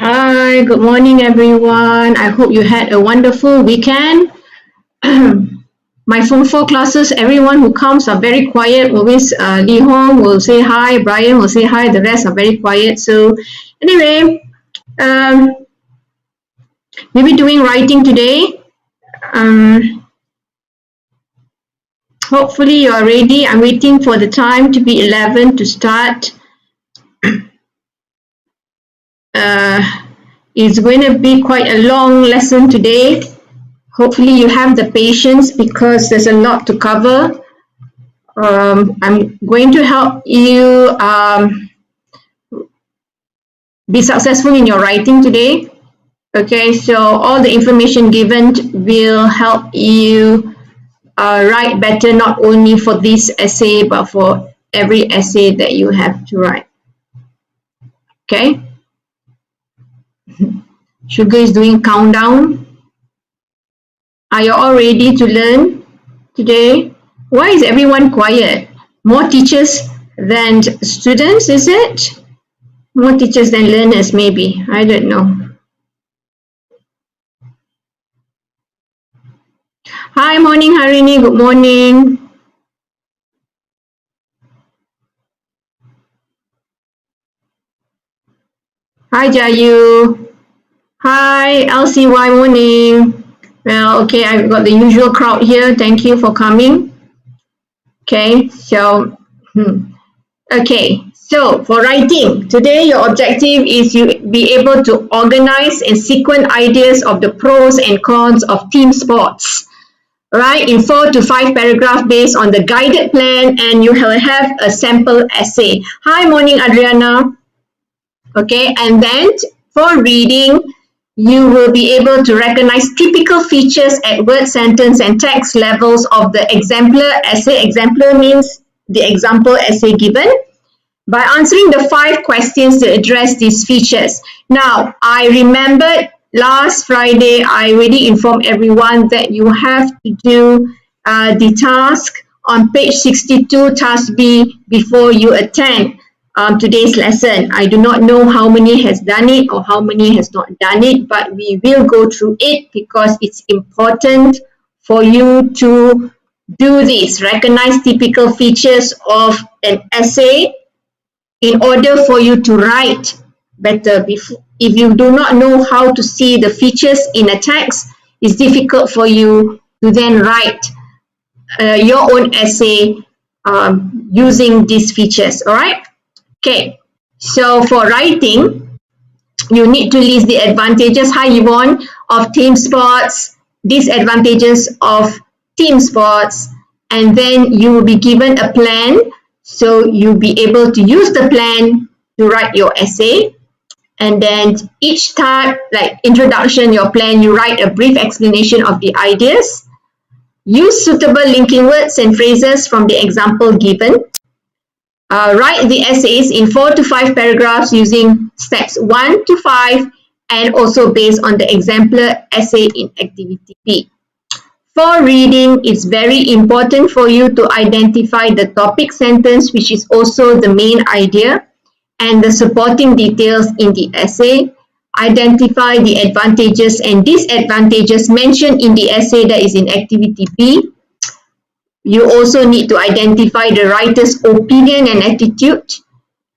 Hi, good morning, everyone. I hope you had a wonderful weekend. My Form 4 classes, everyone who comes are very quiet. Always Lee Hong will say hi, Brian will say hi, the rest are very quiet. So anyway, we'll be doing writing today. Hopefully you are ready. I'm waiting for the time to be 11 to start. It's going to be quite a long lesson today. Hopefully you have the patience because there's a lot to cover. I'm going to help you be successful in your writing today. Okay, so all the information given will help you write better, not only for this essay, but for every essay that you have to write. Okay? Sugar is doing countdown. Are you all ready to learn today? Why is everyone quiet? More teachers than students, is it? More teachers than learners, maybe. I don't know. Hi, morning, Harini. Good morning. Hi, Jayu. Hi, LCY, morning. Well, okay, I've got the usual crowd here. Thank you for coming. Okay, so, okay, so for writing, today your objective is you be able to organize and sequence ideas of the pros and cons of team sports, right, in 4 to 5 paragraphs based on the guided plan, and you will have a sample essay. Hi, morning, Adriana. Okay, and then for reading, you will be able to recognize typical features at word, sentence, and text levels of the exemplar essay. Exemplar means the example essay given, by answering the 5 questions to address these features. Now, I remembered last Friday, I already informed everyone that you have to do the task on page 62, task B, before you attend today's lesson. I do not know how many has done it or how many has not done it, but we will go through it because it's important for you to do this. Recognize typical features of an essay in order for you to write better. If you do not know how to see the features in a text, it's difficult for you to then write your own essay using these features. All right. Okay. So for writing, you need to list the advantages, hi Yvonne, of team sports, disadvantages of team sports, and then you will be given a plan. So you'll be able to use the plan to write your essay. And then each time, like introduction, your plan, you write a brief explanation of the ideas. Use suitable linking words and phrases from the example given. Write the essays in 4 to 5 paragraphs using steps 1 to 5 and also based on the exemplar essay in activity B. For reading, it's very important for you to identify the topic sentence, which is also the main idea, and the supporting details in the essay. Identify the advantages and disadvantages mentioned in the essay that is in activity B. You also need to identify the writer's opinion and attitude.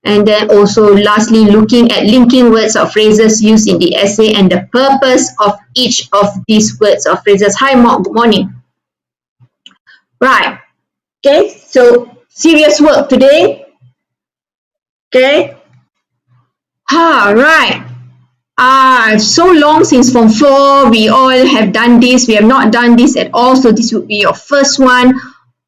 And then also lastly, looking at linking words or phrases used in the essay and the purpose of each of these words or phrases. Hi Mark, good morning. Right. Okay, so serious work today. Okay. Right. So long since Form 4, we all have done this. We have not done this at all, so this would be your first one.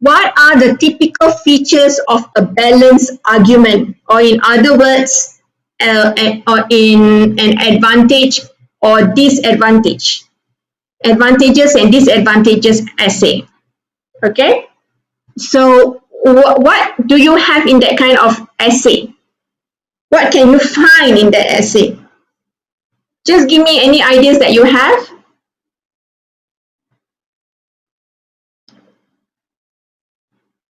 What are the typical features of a balanced argument, or in other words, or in an advantage or disadvantage? Advantages and disadvantages essay. Okay? So what do you have in that kind of essay? What can you find in that essay? Just give me any ideas that you have.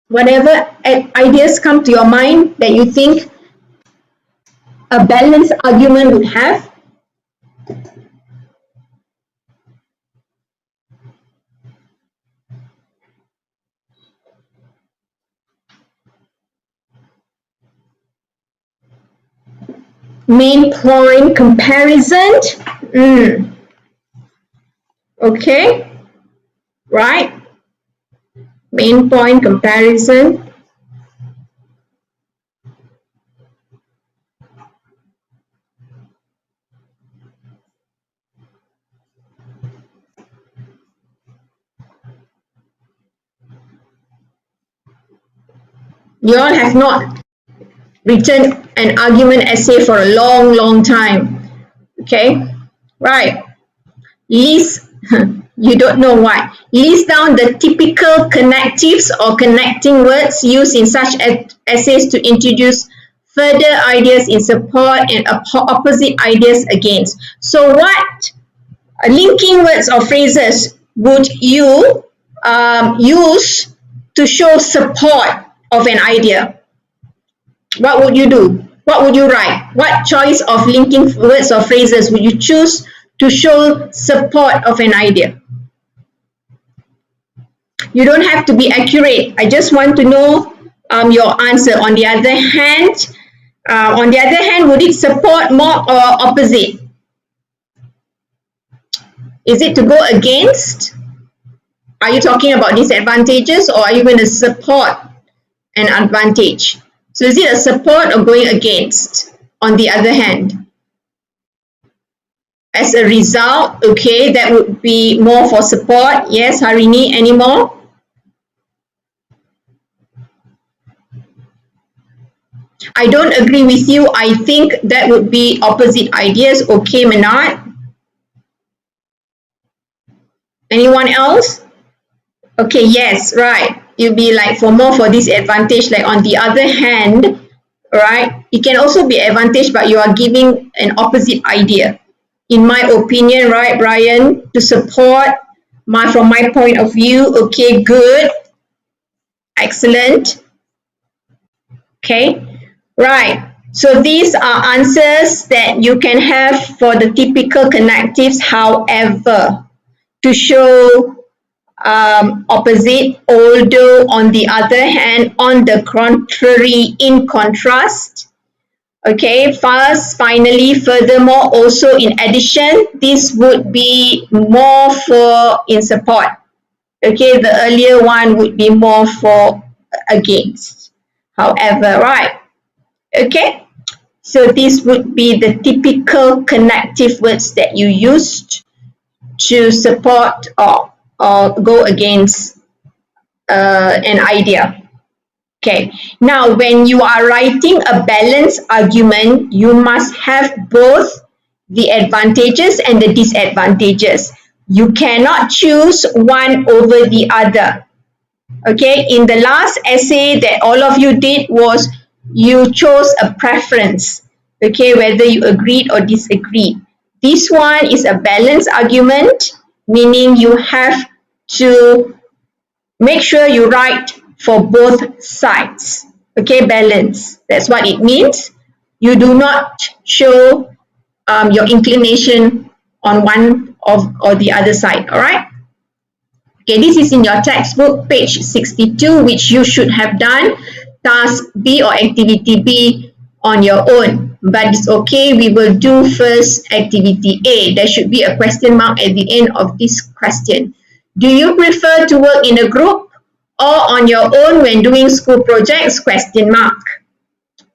Whatever ideas come to your mind that you think a balanced argument would have. Main point comparison. Okay. Right. Main point comparison. You all have not written an argument essay for a long time. Okay. Right. List, you don't know why. List down the typical connectives or connecting words used in such essays to introduce further ideas in support and opposite ideas against. So what linking words or phrases would you use to show support of an idea? What would you do? What would you write? What choice of linking words or phrases would you choose to show support of an idea? You don't have to be accurate. I just want to know your answer. On the other hand, would it support more or opposite? Is it to go against? Are you talking about disadvantages, or are you going to support an advantage? So is it a support or going against? On the other hand, as a result, okay, that would be more for support. Yes, Harini, any more? I don't agree with you. I think that would be opposite ideas. Okay, Manat. Anyone else? Okay, yes, right. You'll be like for more for disadvantage, like on the other hand, right? It can also be advantage, but you are giving an opposite idea. In my opinion, right, Brian, to support from my point of view, okay, good. Excellent. Okay, right. So these are answers that you can have for the typical connectives. However, to show opposite, although on the other hand, on the contrary, in contrast. Okay, first, finally, furthermore, also in addition, this would be more for in support. Okay, the earlier one would be more for against. However, right? Okay, so this would be the typical connective words that you used to support or go against an idea. Okay, now when you are writing a balanced argument, you must have both the advantages and the disadvantages. You cannot choose one over the other. Okay, in the last essay that all of you did was you chose a preference. Okay, whether you agreed or disagreed. This one is a balanced argument, meaning you have to make sure you write for both sides. Okay, balance. That's what it means. You do not show your inclination on one or the other side. All right. Okay, this is in your textbook, page 62, which you should have done task B or activity B on your own. But it's okay, we will do first activity A. There should be a question mark at the end of this question. Do you prefer to work in a group or on your own when doing school projects? Question mark.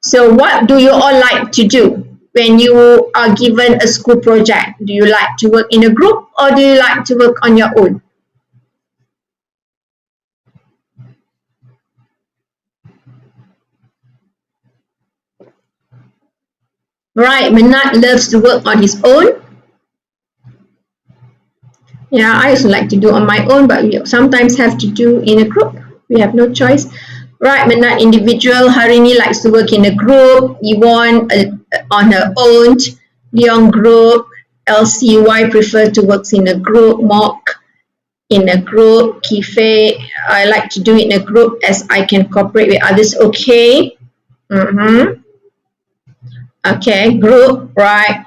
So what do you all like to do when you are given a school project? Do you like to work in a group or do you like to work on your own? Right, Minat loves to work on his own. Yeah, I also like to do on my own, but we sometimes have to do in a group. We have no choice. Right, Minat individual. Harini likes to work in a group. Yvonne on her own. Leon group. LCY prefer to work in a group. Mock in a group. Kife, I like to do it in a group as I can cooperate with others. Okay. Okay, group, right.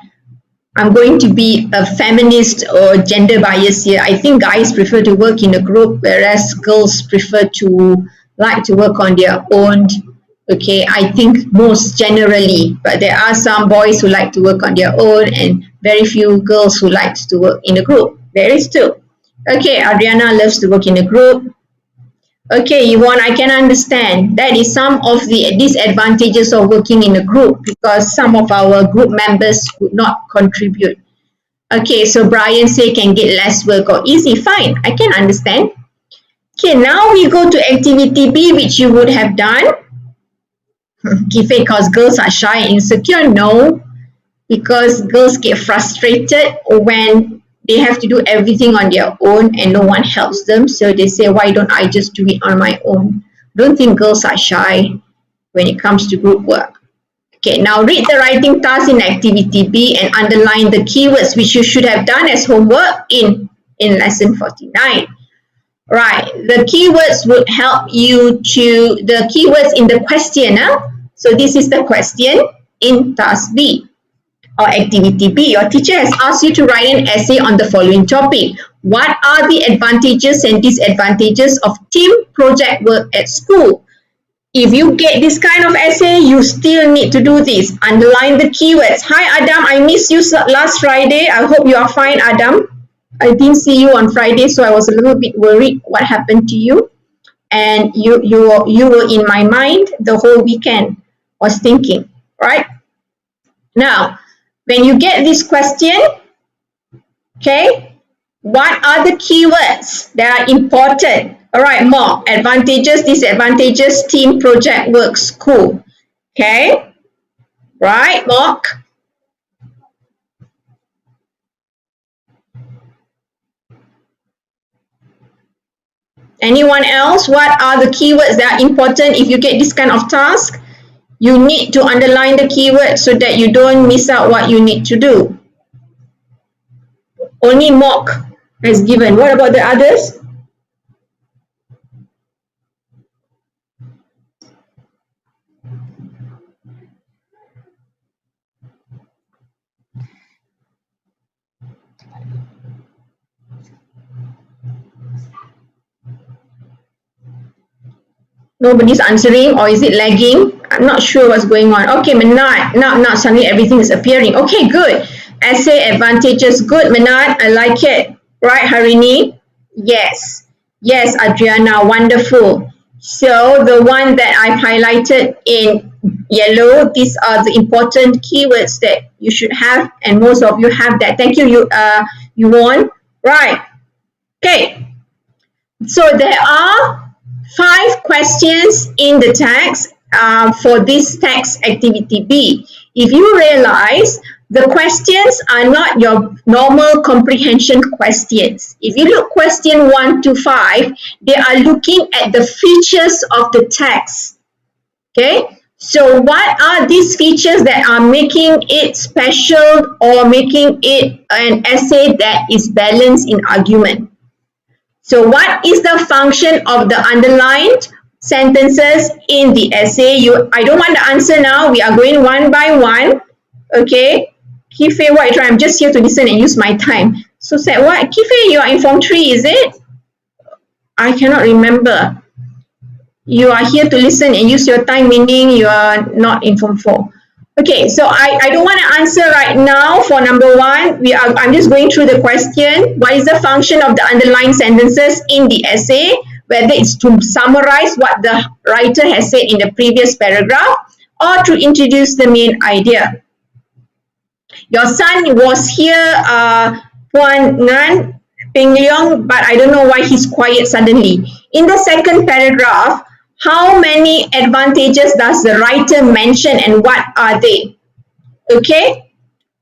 I'm going to be a feminist or gender bias here. I think guys prefer to work in a group, whereas girls prefer to like to work on their own. Okay, I think most generally, but there are some boys who like to work on their own and very few girls who like to work in a group. There is too. Okay, Adriana loves to work in a group. Okay, Yvonne, I can understand. That is some of the disadvantages of working in a group because some of our group members would not contribute. Okay, so Brian say can get less work or easy. Fine, I can understand. Okay, now we go to activity B, which you would have done. Kife, because girls are shy and insecure? No, because girls get frustrated when they have to do everything on their own and no one helps them. So they say, why don't I just do it on my own? Don't think girls are shy when it comes to group work. Okay, now read the writing task in activity B and underline the keywords which you should have done as homework in lesson 49. Right, the keywords would help you to, the keywords in the question. So this is the question in task B. Or activity B, your teacher has asked you to write an essay on the following topic. What are the advantages and disadvantages of team project work at school? If you get this kind of essay, you still need to do this. Underline the keywords. Hi Adam, I missed you last Friday. I hope you are fine, Adam. I didn't see you on Friday, so I was a little bit worried what happened to you. And you were in my mind the whole weekend. Was thinking, right? Now, when you get this question, okay, what are the keywords that are important? All right, more advantages, disadvantages, team, project, work, school. Okay, right, Mark? Anyone else? What are the keywords that are important if you get this kind of task? You need to underline the keyword so that you don't miss out what you need to do. Only mock is given. What about the others? Nobody's answering, or is it lagging? I'm not sure what's going on. Okay, Manat, now suddenly everything is appearing. Okay, good. Essay advantages, good, Manat, I like it. Right, Harini? Yes. Yes, Adriana, wonderful. So the one that I've highlighted in yellow, these are the important keywords that you should have, and most of you have that. Thank you, you won. Right. Okay. So there are 5 questions in the text for this text activity B. If you realize, the questions are not your normal comprehension questions. If you look question 1 to 5, they are looking at the features of the text. Okay, so what are these features that are making it special or making it an essay that is balanced in argument? So what is the function of the underlined sentences in the essay? I don't want the answer now. We are going one by one. Okay. Kife, what you try? I'm just here to listen and use my time. So said what? Kife, you are in Form 3, is it? I cannot remember. You are here to listen and use your time, meaning you are not in Form 4. Okay, so I don't want to answer right now for number 1. I'm just going through the question. What is the function of the underlined sentences in the essay? Whether it's to summarize what the writer has said in the previous paragraph or to introduce the main idea. Your son was here, Puan Ngan Peng Leong, but I don't know why he's quiet suddenly. In the second paragraph, how many advantages does the writer mention and what are they? Okay,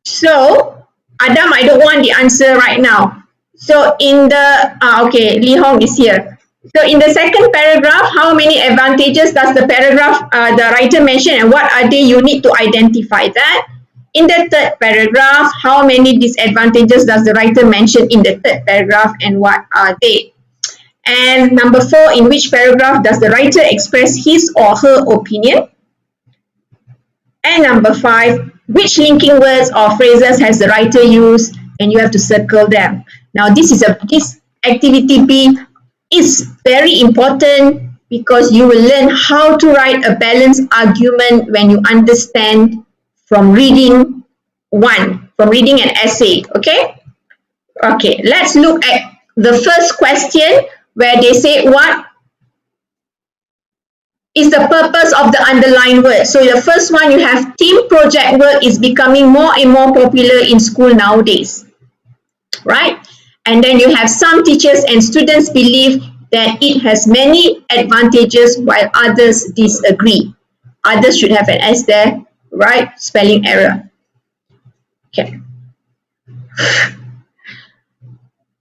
so Adam, I don't want the answer right now. So in the, okay, Lee Hong is here. So in the second paragraph, how many advantages does the paragraph, the writer mention and what are they? You need to identify that. In the third paragraph, how many disadvantages does the writer mention in the third paragraph and what are they? And number 4, in which paragraph does the writer express his or her opinion? And number 5, which linking words or phrases has the writer used? And you have to circle them. Now this activity B is very important because you will learn how to write a balanced argument when you understand from reading an essay. Okay, let's look at the first question where they say what is the purpose of the underlined word. So the first one, you have team project work is becoming more and more popular in school nowadays, right? And then you have some teachers and students believe that it has many advantages while others disagree. Others should have an S there, right? Spelling error. Okay.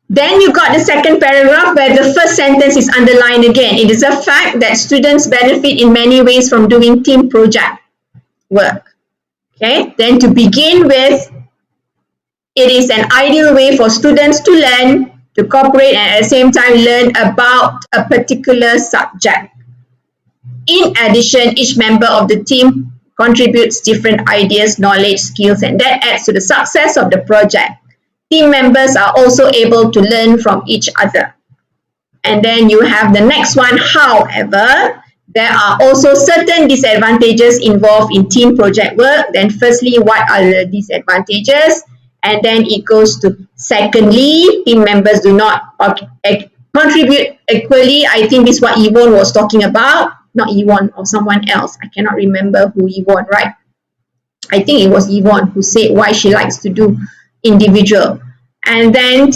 Then you got the second paragraph where the first sentence is underlined again. It is a fact that students benefit in many ways from doing team project work. Okay, then to begin with, it is an ideal way for students to learn, to cooperate, and at the same time learn about a particular subject. In addition, each member of the team contributes different ideas, knowledge, skills, and that adds to the success of the project. Team members are also able to learn from each other. And then you have the next one. However, there are also certain disadvantages involved in team project work. Then firstly, what are the disadvantages? And then it goes to secondly, team members do not contribute equally. I think this is what Yvonne was talking about. Not Yvonne, or someone else. I cannot remember who Yvonne, right? I think it was Yvonne who said why she likes to do individual. And then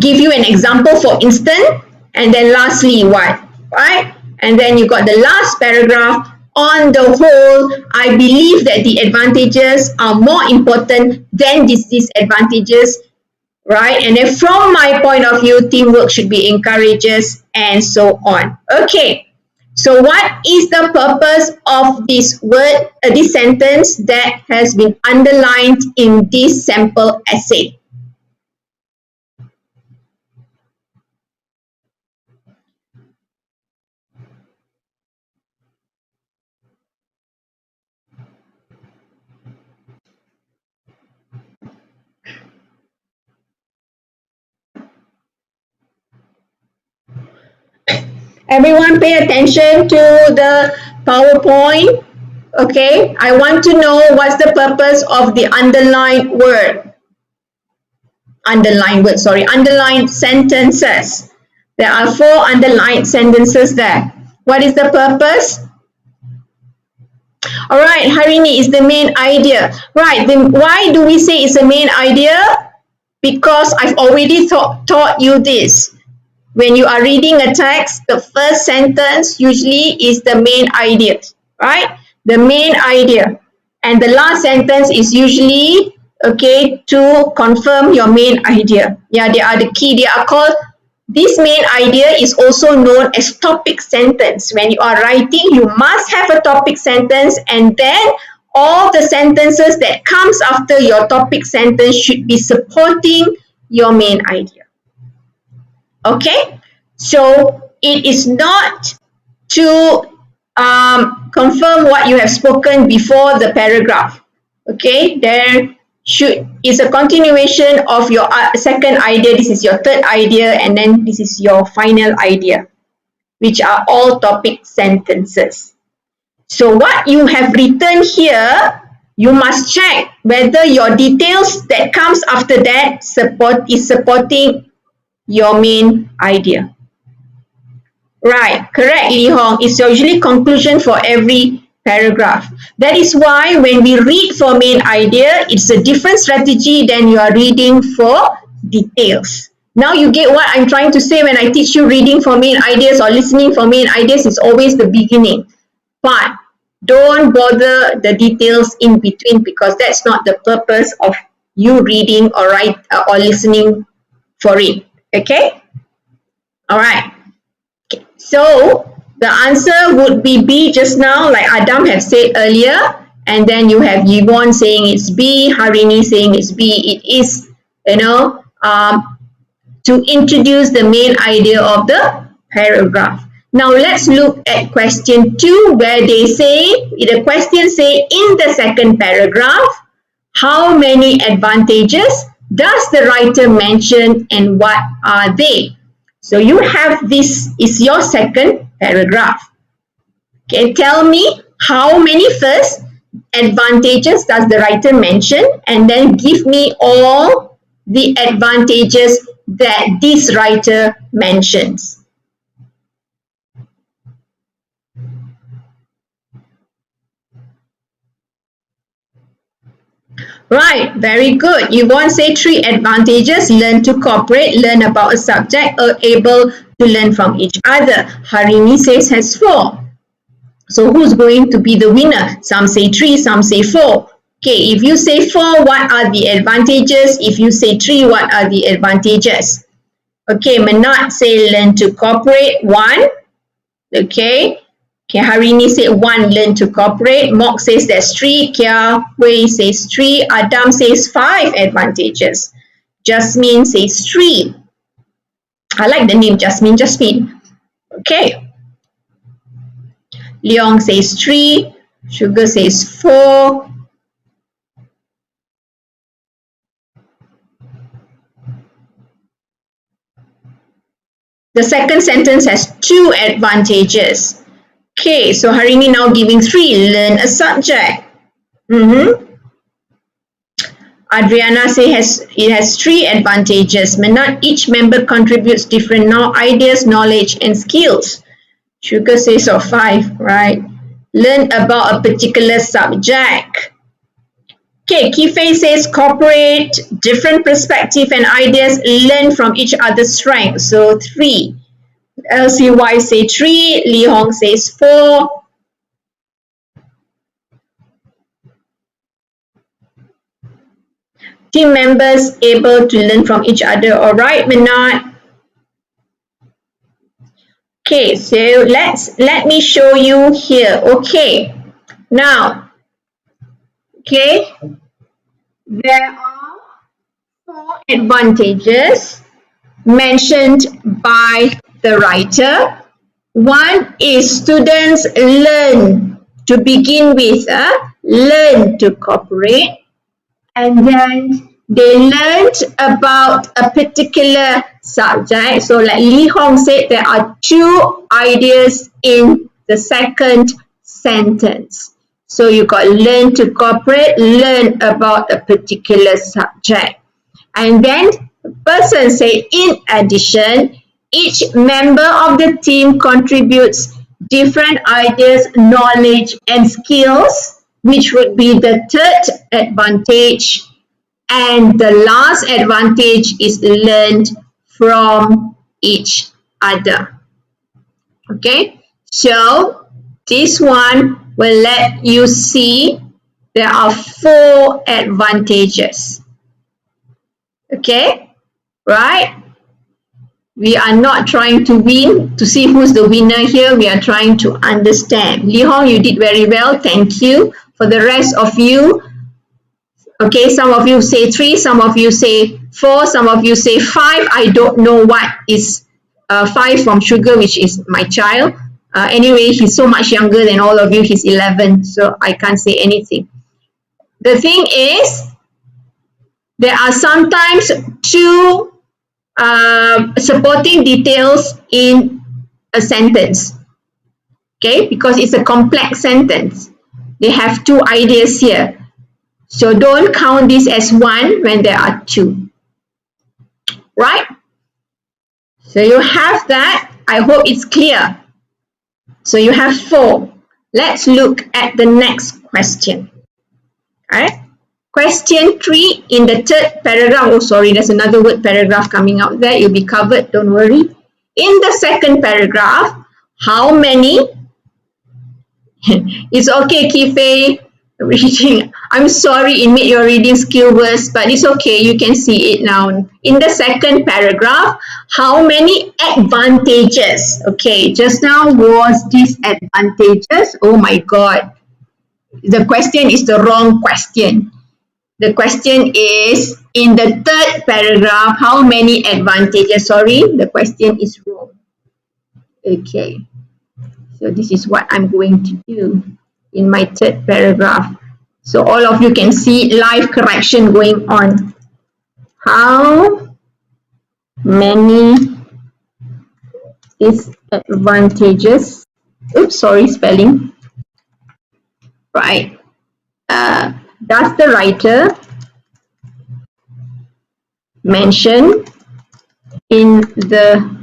give you an example, for instance, and then lastly what, right? And then you got the last paragraph. On the whole, I believe that the advantages are more important than these disadvantages, right? And then from my point of view, teamwork should be encouraged and so on. Okay, so what is the purpose of this word, this sentence that has been underlined in this sample essay? Everyone pay attention to the PowerPoint. Okay, I want to know what's the purpose of the underlined word. Underlined sentences. There are 4 underlined sentences there. What is the purpose? All right, Harini, is the main idea. Right, then why do we say it's the main idea? Because I've already taught you this. When you are reading a text, the first sentence usually is the main idea, right? The main idea. And the last sentence is usually, okay, to confirm your main idea. Yeah, they are the key. They are called, this main idea is also known as topic sentence. When you are writing, you must have a topic sentence, and then all the sentences that comes after your topic sentence should be supporting your main idea. Okay, so it is not to confirm what you have spoken before the paragraph. Okay, there is a continuation of your second idea. This is your third idea, and then this is your final idea, which are all topic sentences. So what you have written here, you must check whether your details that comes after that is supporting your main idea. Right, correct, Lee Hong. It's usually conclusion for every paragraph. That is why when we read for main idea, it's a different strategy than you are reading for details. Now you get what I'm trying to say when I teach you reading for main ideas or listening for main ideas. It's always the beginning. But don't bother the details in between, because that's not the purpose of you reading or or listening for it. Okay? All right. Okay. So the answer would be B just now, like Adam have said earlier, and then you have Yvonne saying it's B, Harini saying it's B. It is, to introduce the main idea of the paragraph. Now let's look at question 2, where they say, the question say, in the second paragraph, how many advantages does the writer mention and what are they? So you have, this is your second paragraph. Okay, tell me how many first advantages does the writer mention, and then give me all the advantages that this writer mentions. Right, very good. You want to say 3 advantages: learn to cooperate, learn about a subject, are able to learn from each other. Harini says has 4. So who's going to be the winner? Some say 3, some say 4. Okay, if you say 4, what are the advantages? If you say 3, what are the advantages? Okay, Manat say learn to cooperate, 1. Okay. Okay, Harini said 1, learn to cooperate. Mok says there's 3. Kia Hui says 3. Adam says 5 advantages. Jasmine says 3. I like the name Jasmine. Okay. Leong says 3. Sugar says 4. The second sentence has 2 advantages. Okay, so Harini now giving 3, learn a subject. Adriana says it has 3 advantages. Manat, each member contributes different ideas, knowledge and skills. Sugar says 5, right? Learn about a particular subject. Okay, Kifei says cooperate, different perspective and ideas, learn from each other's strengths. So 3. LCY say 3, Li Hong says 4. Team members able to learn from each other. All right, Manat. Okay, so let me show you here. Okay, now, okay, there are 4 advantages mentioned by the writer. 1 is students learn to begin with, learn to cooperate, and then they learned about a particular subject. So like Li Hong said, there are 2 ideas in the second sentence. So you got learn to cooperate, learn about a particular subject. And then the person say, in addition, each member of the team contributes different ideas, knowledge and skills, which would be the third advantage. And the last advantage is learned from each other. Okay, so this one will let you see there are 4 advantages. Okay, right? We are not trying to win, to see who's the winner here. We are trying to understand. Li Hong, you did very well. Thank you. For the rest of you, okay, some of you say 3, some of you say 4, some of you say 5. I don't know what is 5 from Sugar, which is my child. Anyway, he's so much younger than all of you. He's 11, so I can't say anything. The thing is, there are sometimes 2 supporting details in a sentence. Okay, because it's a complex sentence. They have 2 ideas here. So don't count this as 1 when there are 2. Right? So you have that. I hope it's clear. So you have 4. Let's look at the next question. Alright? Question 3 in the third paragraph. Oh, sorry, there's another word paragraph coming out there. You'll be covered, don't worry. In the second paragraph, how many? It's okay, Kife. Reading. I'm sorry, it made your reading skill worse, but it's okay. You can see it now. In the second paragraph, how many advantages? Okay, just now was disadvantages. Oh my God. The question is the wrong question. The question is, in the third paragraph, how many advantages? Sorry, the question is wrong. Okay. So this is what I'm going to do in my third paragraph. So all of you can see live correction going on. How many disadvantages? Oops, sorry, spelling. Right. Does the writer mention in the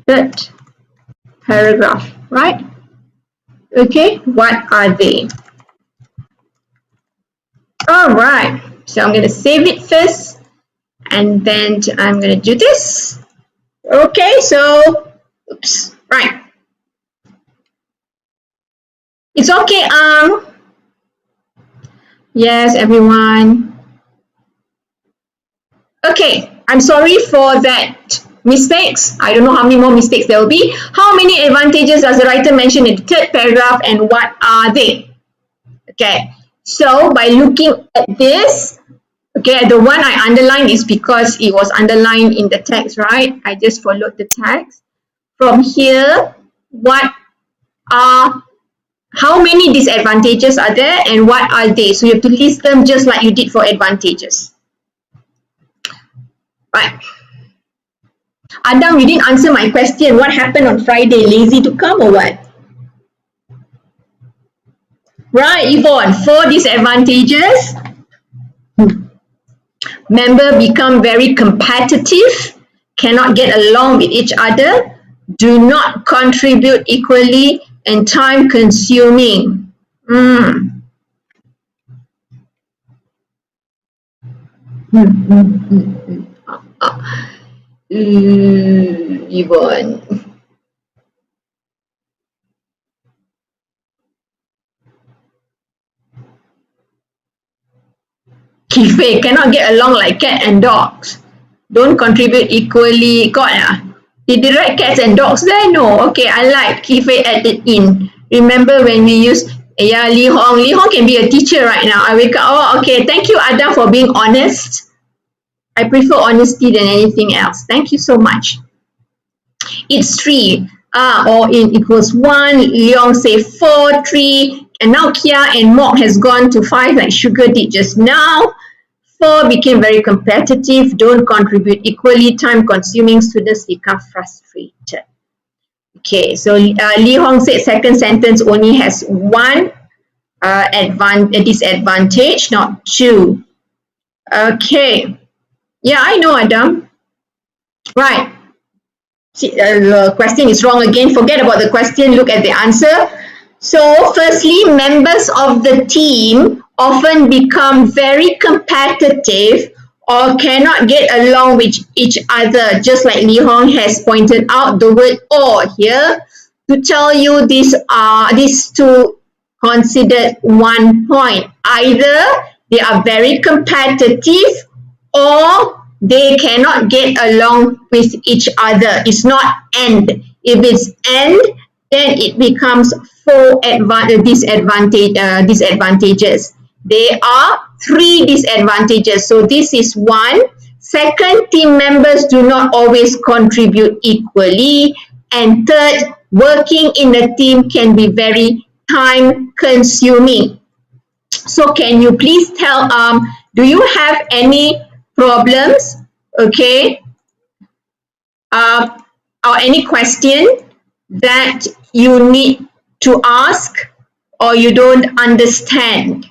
third paragraph, right? Okay, what are they? All right, so I'm going to save it first and then I'm going to do this. Okay, so, oops, right. It's okay, yes, everyone. Okay, I'm sorry for that mistakes. I don't know how many more mistakes there will be. How many advantages does the writer mention in the third paragraph and what are they? Okay, so by looking at this, okay, the one I underlined is because it was underlined in the text, right? I just followed the text. From here, how many disadvantages are there and what are they? So you have to list them just like you did for advantages. Right. Adam, you didn't answer my question. What happened on Friday? Lazy to come or what? Right, Yvonne, 4 disadvantages. Member become very competitive, cannot get along with each other, do not contribute equally, and time consuming. Yvonne. Kife, cannot get along like cat and dogs. Don't contribute equally. God, did they write cats and dogs there? No. Okay, I like Kife added in. Remember when we used, yeah, Li Hong. Li Hong can be a teacher right now. I wake up, oh, okay. Thank you, Adam, for being honest. I prefer honesty than anything else. Thank you so much. It's 3. Or in equals 1. Leong say 4, 3. And now Kia and Mok has gone to 5 like Sugar did just now. 4 became very competitive, don't contribute equally, time consuming, students become frustrated. Okay, so Lee Hong said second sentence only has one disadvantage, not two. Okay, yeah, I know, Adam. Right. See, the question is wrong again. Forget about the question, look at the answer. So, firstly, members of the team often become very competitive or cannot get along with each other, just like Lee Hong has pointed out the word or here to tell you these two considered 1 point. Either they are very competitive or they cannot get along with each other. It's not and. If it's and, then it becomes 4 disadvantages. There are 3 disadvantages. So this is 1. Second, team members do not always contribute equally. And third, working in a team can be very time consuming. So can you please tell, do you have any problems, okay, or any question that you need to ask or you don't understand?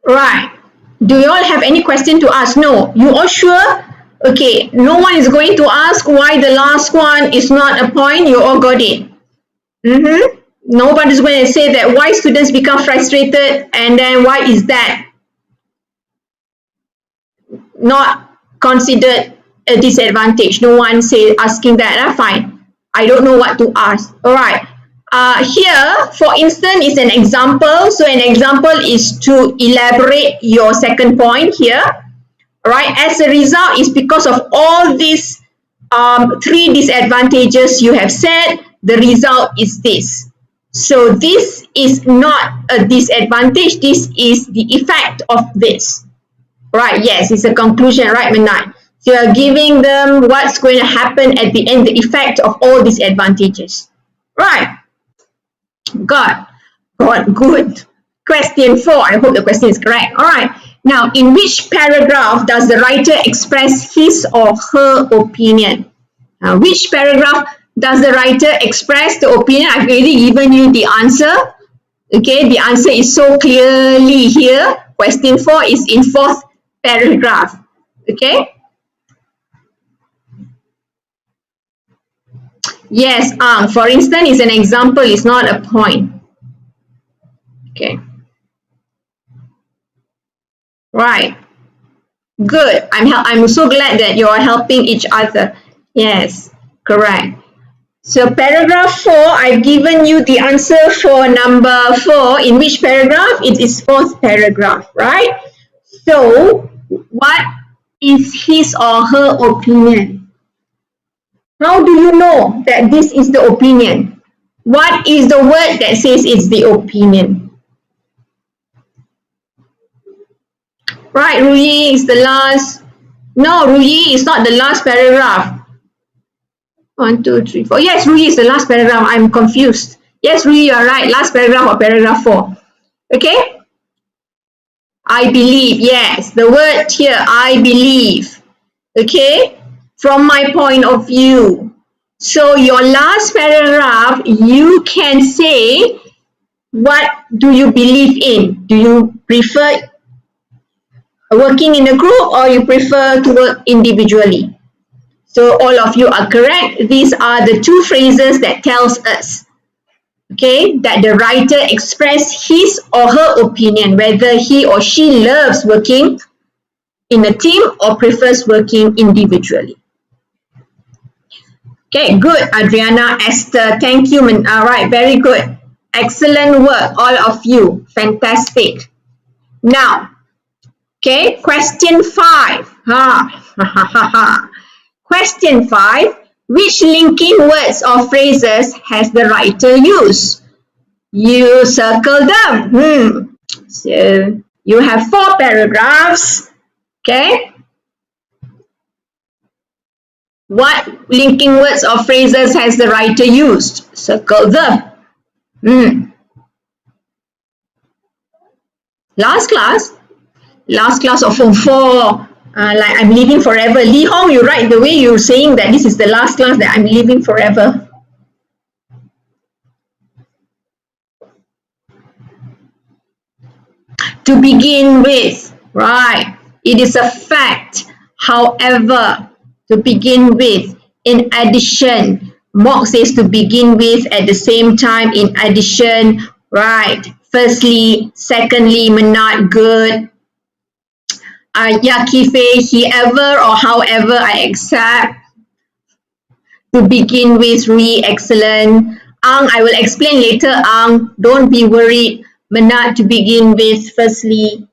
Right. Do you all have any question to ask? No. You all sure? Okay. No one is going to ask why the last one is not a point. You all got it. Nobody's going to say that why students become frustrated and then why is that not considered a disadvantage. No one say asking that. Fine. I don't know what to ask. All right. Here, for instance, is an example. So an example is to elaborate your second point here. All right. As a result, it's because of all these 3 disadvantages you have said, the result is this. So this is not a disadvantage. This is the effect of this. Right, yes, it's a conclusion, right, Manat? So you're giving them what's going to happen at the end, the effect of all these advantages. Right. Good. Question 4. I hope the question is correct. All right. Now, in which paragraph does the writer express his or her opinion? Now, which paragraph does the writer express the opinion? I've already given you the answer. Okay, the answer is so clearly here. Question 4 is in 4th paragraph. Okay. Yes, for instance, is an example, it's not a point. Okay. Right. Good. I'm so glad that you are helping each other. Yes, correct. So paragraph 4, I've given you the answer for number 4. In which paragraph? It is 4th paragraph, right? So, what is his or her opinion? How do you know that this is the opinion? What is the word that says it's the opinion? Right, Ruyi is the last. No, Ruyi is not the last paragraph. 1, 2, 3, 4. Yes, Ruyi is the last paragraph. I'm confused. Yes, Ruyi, you are right. Last paragraph or paragraph 4. Okay? I believe. Yes, the word here, I believe. Okay? From my point of view. So your last paragraph, you can say, what do you believe in? Do you prefer working in a group or you prefer to work individually? So all of you are correct. These are the 2 phrases that tells us, okay, that the writer expressed his or her opinion, whether he or she loves working in a team or prefers working individually. Okay, good, Adriana, Esther, thank you. All right, very good. Excellent work, all of you. Fantastic. Now, okay, question 5. Question 5. Which linking words or phrases has the writer used? You circle them. So you have 4 paragraphs. Okay? What linking words or phrases has the writer used? Circle them. Last class of Form 4, like I'm living forever. Lee Hong, you write the way you're saying that this is the last class that I'm living forever. To begin with, right? It is a fact. However, to begin with, in addition, Mok says to begin with, at the same time, in addition, right? Firstly, secondly, not good. Yakife, he-ever or however, I accept. To begin with, excellent. Ang, I will explain later, Ang. Don't be worried. Menat, to begin with, firstly,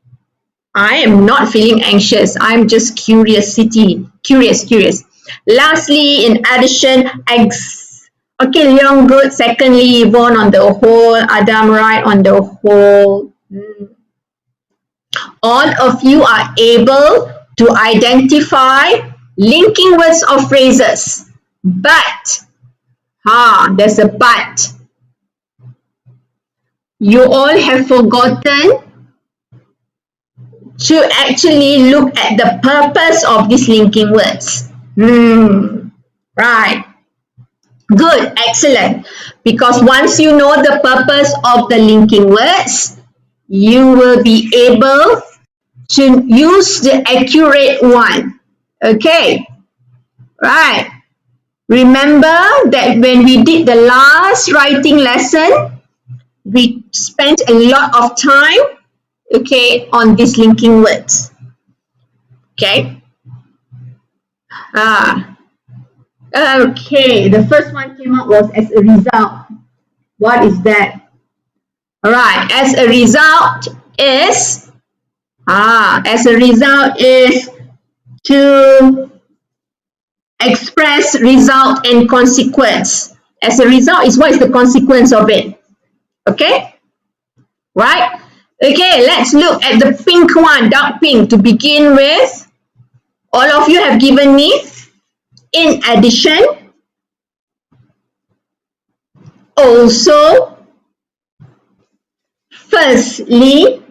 I am not feeling anxious. I'm just curious. Lastly, in addition, okay, Leong, good. Secondly, Yvonne, on the whole. Adam, right, on the whole. All of you are able to identify linking words or phrases. But, there's a but. You all have forgotten to actually look at the purpose of these linking words. Right. Good, excellent. Because once you know the purpose of the linking words, you will be able to use the accurate one. Okay. Right. Remember that when we did the last writing lesson, we spent a lot of time, okay, on these linking words. Okay. Okay, the first one came up was as a result. What is that? All right, as a result is, to express result and consequence. As a result is what is the consequence of it. Okay? Right? Okay, let's look at the pink one, dark pink. To begin with, all of you have given me in addition, also, firstly,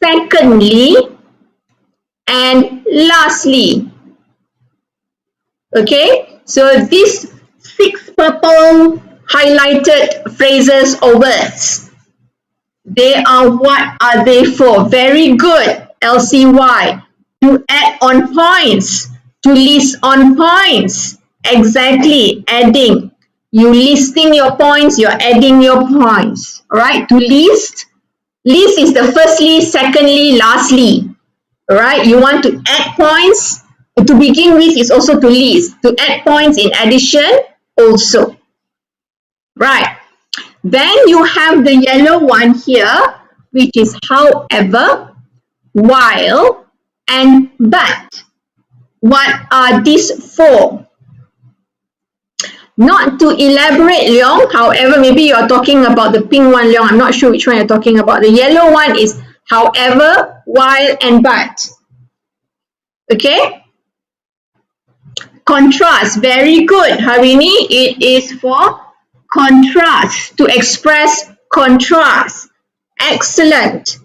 secondly, and lastly. Okay, so these 6 purple highlighted phrases or words, they are, what are they for? Very good, LCY. To add on points, to list on points. Exactly, adding. You listing your points, you're adding your points. All right, to list. List is the firstly, secondly, lastly. All right, you want to add points. To begin with is also to list. To add points in addition also. Right. Then you have the yellow one here, which is however, while, and but. What are these for? Not to elaborate, Leong. However, maybe you're talking about the pink one, Leong. I'm not sure which one you're talking about. The yellow one is however, while, and but. Okay? Contrast. Very good, Harini. It is for contrast. To express contrast. Excellent.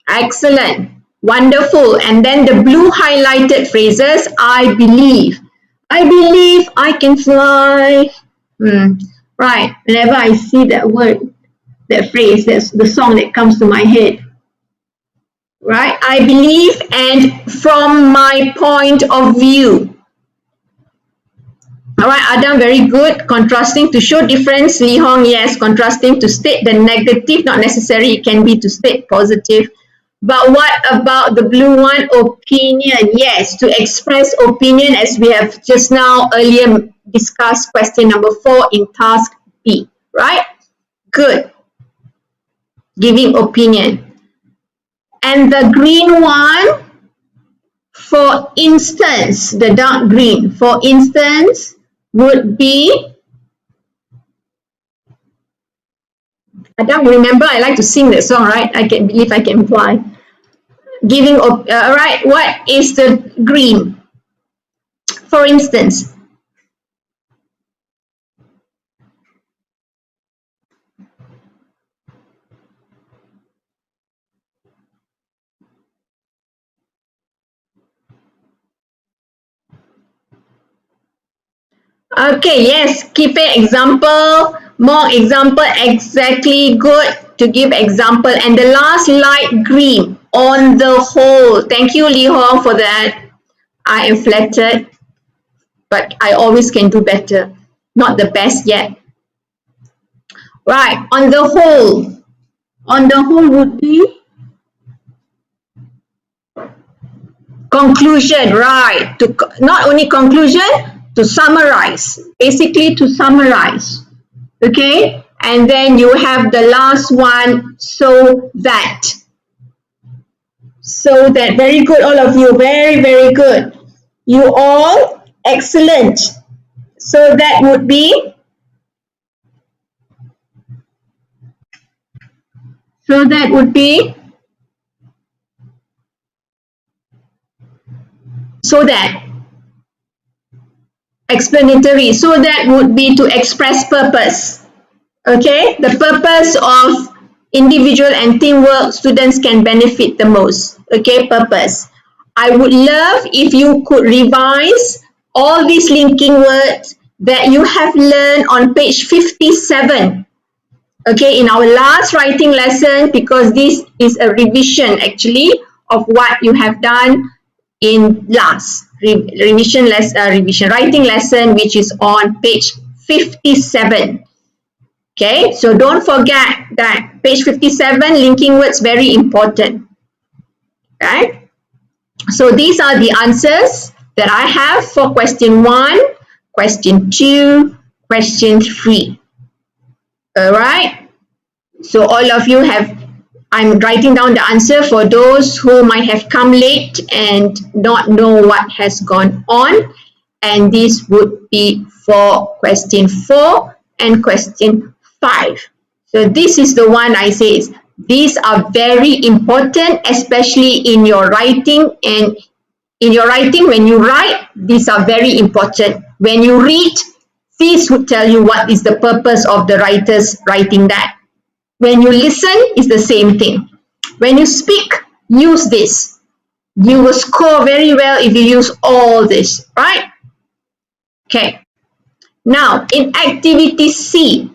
Excellent. Wonderful. And then the blue highlighted phrases, I believe. I believe I can fly. Right. Whenever I see that word, that phrase, that's the song that comes to my head. Right. I believe, and from my point of view. All right, Adam, very good. Contrasting to show difference. Lee Hong, yes. Contrasting to state the negative, not necessary. It can be to state positive. But what about the blue one? Opinion. Yes, to express opinion, as we have just now earlier discussed question number 4 in task B. Right? Good. Giving opinion. And the green one, for instance, the dark green, for instance, would be, I don't remember, I like to sing that song, right? I can believe I can fly. giving, right, what is the green? For instance, okay, yes, keep an example, more example, exactly, good to give example. And the last, light green, on the whole. Thank you, Lee Hong, for that. I am flattered, but I always can do better. Not the best yet. Right, on the whole. On the whole would be conclusion, right? To not only conclusion, to summarize. Basically, to summarize. Okay, and then you have the last one, so that. So that, very good, all of you, very, very good. You all excellent. So that would be, so that would be, so that, explanatory. So that would be to express purpose. Okay, the purpose of individual and teamwork, students can benefit the most. Okay, purpose. I would love if you could revise all these linking words that you have learned on page 57. Okay, in our last writing lesson, because this is a revision actually of what you have done in last revision writing lesson, which is on page 57. Okay, so don't forget that page 57, linking words, very important. Right? So these are the answers that I have for question 1, question 2, question 3. All right. So all of you have, I'm writing down the answer for those who might have come late and not know what has gone on. And this would be for question 4 and question 5. So this is the one I say is, these are very important, especially in your writing. And in your writing, when you write, these are very important. When you read, these would tell you what is the purpose of the writers writing that. When you listen, it's the same thing. When you speak, use this. You will score very well if you use all this, right? Okay. Now, in activity C,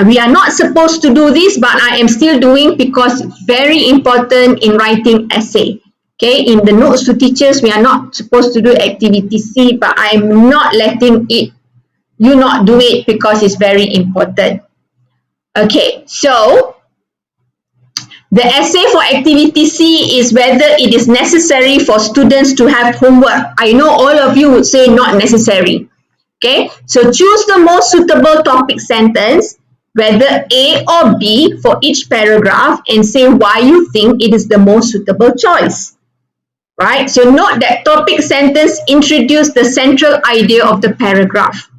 we are not supposed to do this, but I am still doing because it's very important in writing essay. Okay, in the notes to teachers, we are not supposed to do activity C, but I am not letting you not do it because it's very important. Okay, so the essay for activity C is whether it is necessary for students to have homework. I know all of you would say not necessary. Okay, so choose the most suitable topic sentence, whether A or B, for each paragraph, and say why you think it is the most suitable choice. Right? So note that topic sentence introduce the central idea of the paragraph.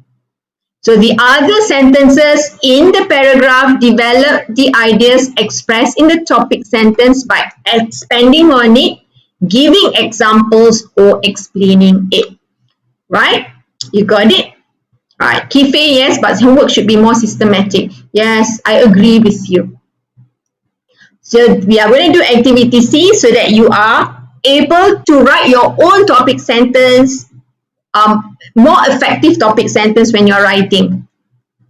So the other sentences in the paragraph develop the ideas expressed in the topic sentence by expanding on it, giving examples, or explaining it. Right? You got it? Alright, Kife, yes, but homework should be more systematic. Yes, I agree with you. So we are going to do activity C so that you are able to write your own topic sentence, more effective topic sentence when you're writing.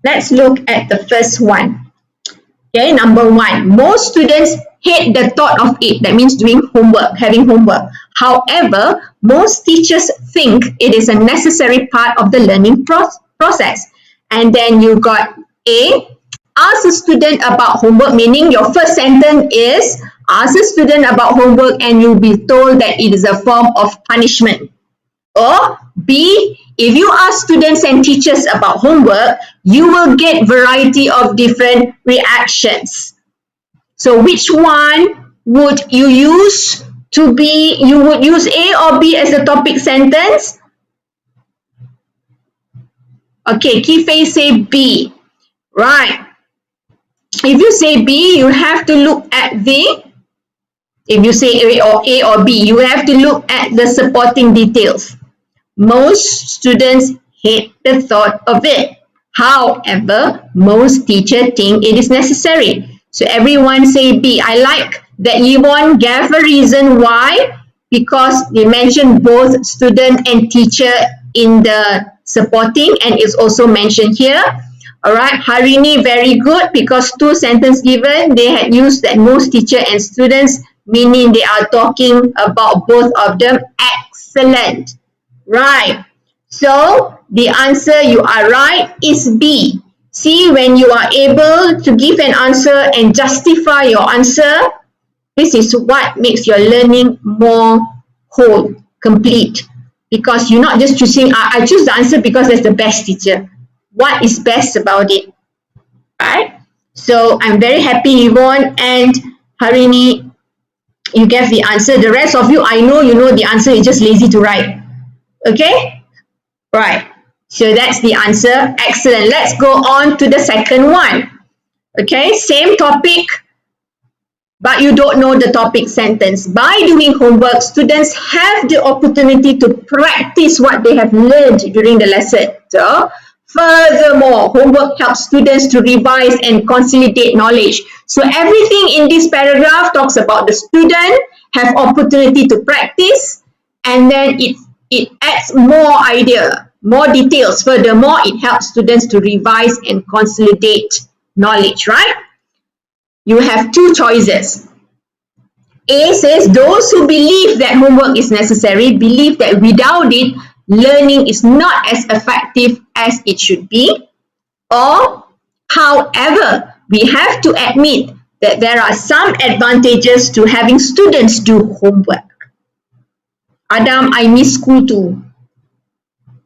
Let's look at the first one. Okay, number 1. Most students hate the thought of it. That means doing homework, having homework. However, most teachers think it is a necessary part of the learning process. And then you got A, ask a student about homework, meaning your first sentence is ask a student about homework and you'll be told that it is a form of punishment. Or B, if you ask students and teachers about homework, you will get variety of different reactions. So which one would you use to be, you would use A or B as a topic sentence? Okay, Kife say B. Right. If you say B, you have to look at the If you say A or B, you have to look at the supporting details. Most students hate the thought of it. However, most teachers think it is necessary. So everyone say B. I like that Yvonne gave a reason why, because they mentioned both student and teacher in the supporting, and it's also mentioned here. All right, Harini, very good, because two sentences given, they had used that most teacher and students, meaning they are talking about both of them. Excellent. Right. So the answer, you are right, is B. See, when you are able to give an answer and justify your answer, this is what makes your learning more whole, complete. Because you're not just choosing, I choose the answer because that's the best teacher. What is best about it? Right? So I'm very happy, Yvonne and Harini, you gave the answer. The rest of you, I know you know the answer, you're just lazy to write. Okay? Right. So that's the answer. Excellent. Let's go on to the second one. Okay, same topic, but you don't know the topic sentence. By doing homework, students have the opportunity to practice what they have learned during the lesson. So, furthermore, homework helps students to revise and consolidate knowledge. So everything in this paragraph talks about the student have opportunity to practice, and then it adds more idea, more details. Furthermore, it helps students to revise and consolidate knowledge, right? You have two choices. A says those who believe that homework is necessary believe that without it, learning is not as effective as it should be. Or, however, we have to admit that there are some advantages to having students do homework. Adam, I miss school too.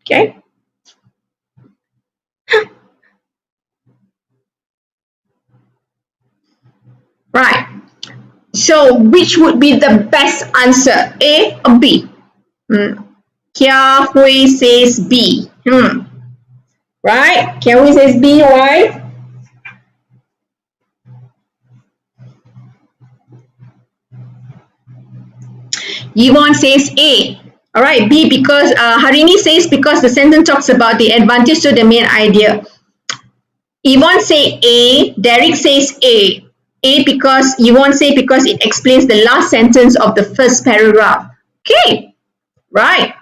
Okay. Right. So, which would be the best answer? A or B? Kia Hui says B. Right? Kia Hui says B. Why? Yvonne says A. All right, B, because Harini says because the sentence talks about the advantage to the main idea. Yvonne say A, Derek says A. A because Yvonne say because it explains the last sentence of the first paragraph. Okay, right.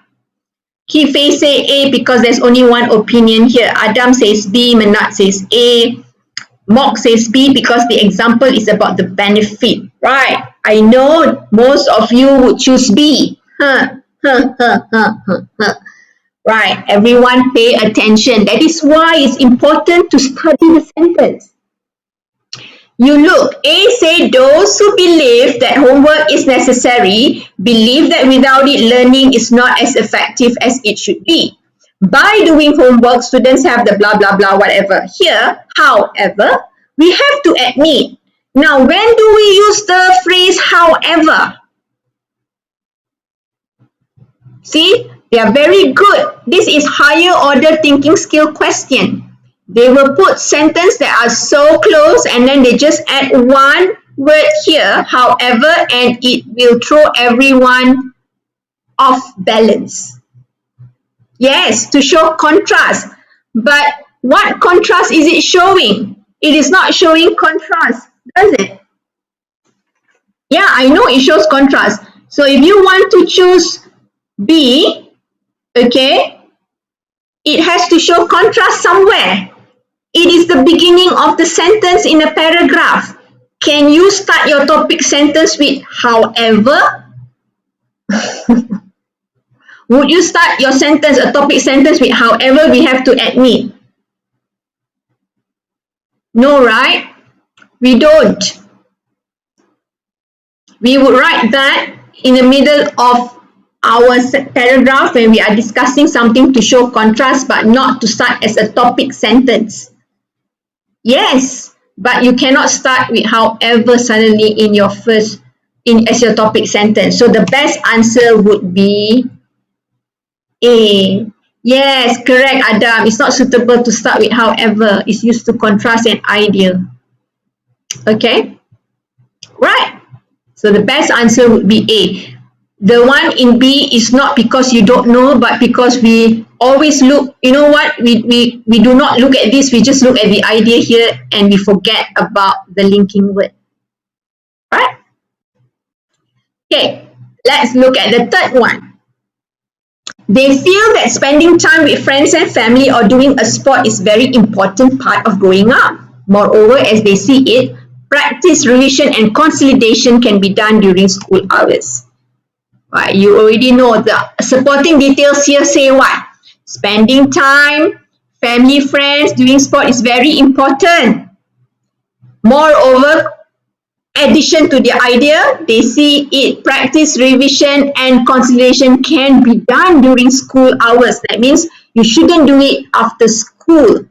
Kifei say A because there's only one opinion here. Adam says B, Manat says A. Mok says B because the example is about the benefit. Right. I know most of you would choose B. Right. Everyone pay attention. That is why it's important to study the sentence. You look, A say those who believe that homework is necessary believe that without it, learning is not as effective as it should be. By doing homework, students have the blah, blah, blah, whatever. Here, however, we have to admit. Now, when do we use the phrase however? See, they are very good. This is higher order thinking skill question. They will put sentences that are so close and then they just add one word here, however, and it will throw everyone off balance. Yes, to show contrast. But what contrast is it showing? It is not showing contrast, does it? Yeah, I know it shows contrast. So if you want to choose B, okay, it has to show contrast somewhere. It is the beginning of the sentence in a paragraph. Can you start your topic sentence with however? Would you start your sentence, a topic sentence with however? We have to admit. No, right? We don't. We would write that in the middle of our paragraph when we are discussing something to show contrast, but not to start as a topic sentence. Yes, but you cannot start with however suddenly in your as your topic sentence. So the best answer would be A. Yes, correct, Adam. It's not suitable to start with however. It's used to contrast an idea. Okay? Right. So the best answer would be A. The one in B is not because you don't know, but because we always look, you know what, we do not look at this, we just look at the idea here and we forget about the linking word. Right? Okay, let's look at the third one. They feel that spending time with friends and family or doing a sport is very important part of growing up. Moreover, as they see it, practice, revision and consolidation can be done during school hours. Right, you already know the supporting details here say what? Spending time, family, friends, doing sport is very important. Moreover, addition to the idea, they see it, practice, revision and consolidation can be done during school hours. That means you shouldn't do it after school.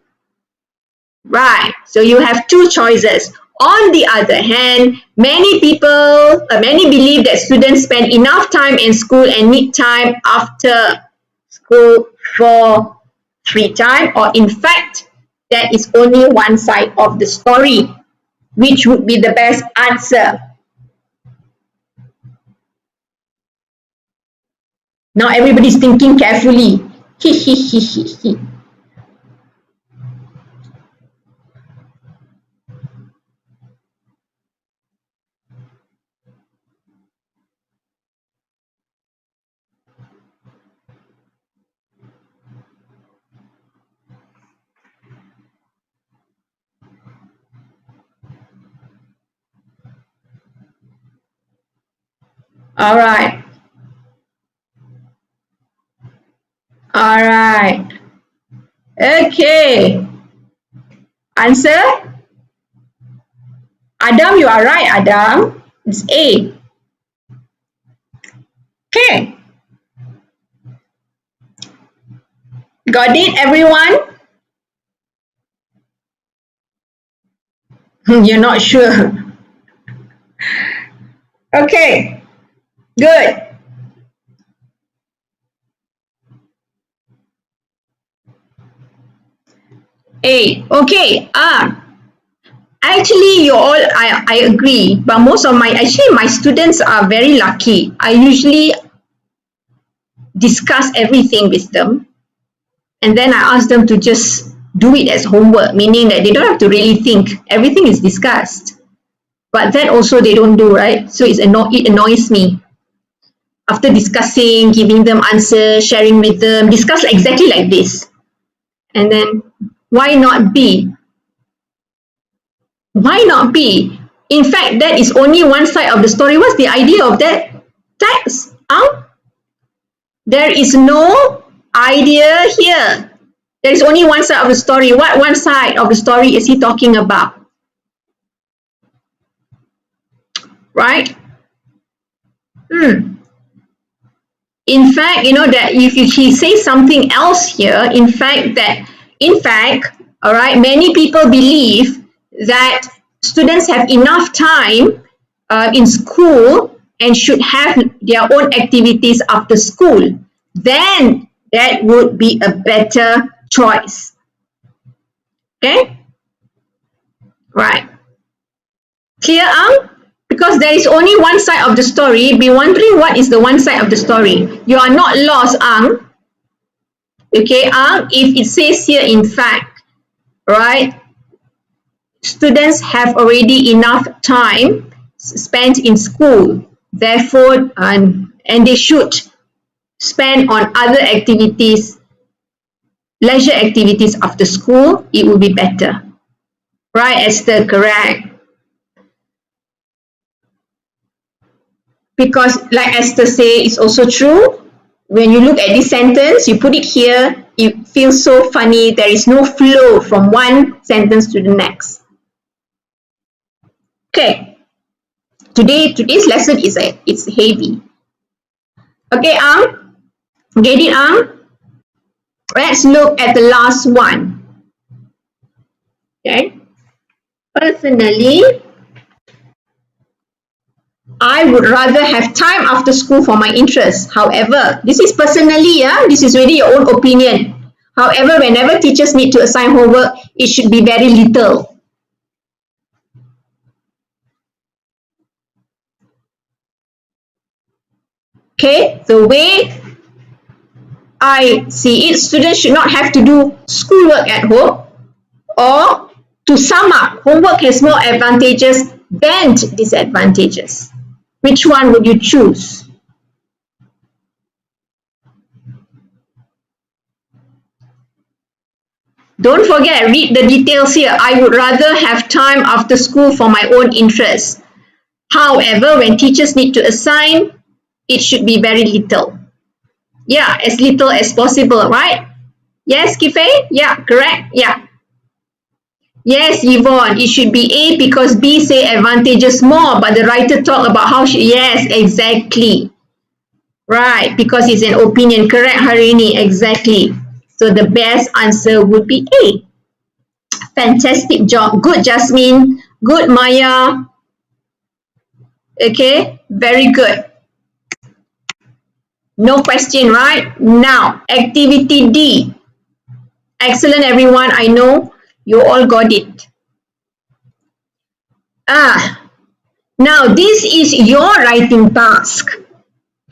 Right, so you have two choices. On the other hand, many believe that students spend enough time in school and need time after school for free time, or in fact, that is only one side of the story. Which would be the best answer? Now everybody's thinking carefully. All right. All right. Okay. Answer? Adam, you are right, Adam. It's A. Okay. Got it, everyone? You're not sure. Okay. Good. A. Okay. Actually, you all, I agree, but most of my students are very lucky. I usually discuss everything with them, and then I ask them to just do it as homework, meaning that they don't have to really think. Everything is discussed. But that also they don't do, right? So it annoys me. After discussing, giving them answers, sharing with them, discuss exactly like this. And then, why not B? Why not B? In fact, that is only one side of the story. What's the idea of that text? There is no idea here. There is only one side of the story. What one side of the story is he talking about? Right? In fact, you know that if he says something else here, in fact, all right, many people believe that students have enough time in school and should have their own activities after school. Then that would be a better choice. Okay? Right. Clear, because there is only one side of the story. Be wondering what is the one side of the story. You are not lost, Ang. Okay, Ang, if it says here, in fact, right, students have already enough time spent in school, therefore, and they should spend on other activities, leisure activities after school, it will be better. Right, Esther, correct. Because like Esther say, it's also true. When you look at this sentence, you put it here, it feels so funny. There is no flow from one sentence to the next. Okay. Today's lesson it's heavy. Okay, get it, Let's look at the last one. Okay. Personally, I would rather have time after school for my interests. However, this is personally, this is really your own opinion. However, whenever teachers need to assign homework, it should be very little. Okay, the way I see it, students should not have to do schoolwork at home, or to sum up, homework has more advantages than disadvantages. Which one would you choose? Don't forget, read the details here. I would rather have time after school for my own interests. However, when teachers need to assign, it should be very little. Yeah, as little as possible, right? Yes, Kife? Yeah, correct? Yeah. Yes, Yvonne, it should be A because B say advantages more, but the writer talk about how she, yes, exactly. Right, because it's an opinion. Correct, Harini, exactly. So the best answer would be A. Fantastic job. Good, Jasmine. Good, Maya. Okay, very good. No question, right? Now, activity D. Excellent, everyone. I know you all got it. Now this is your writing task.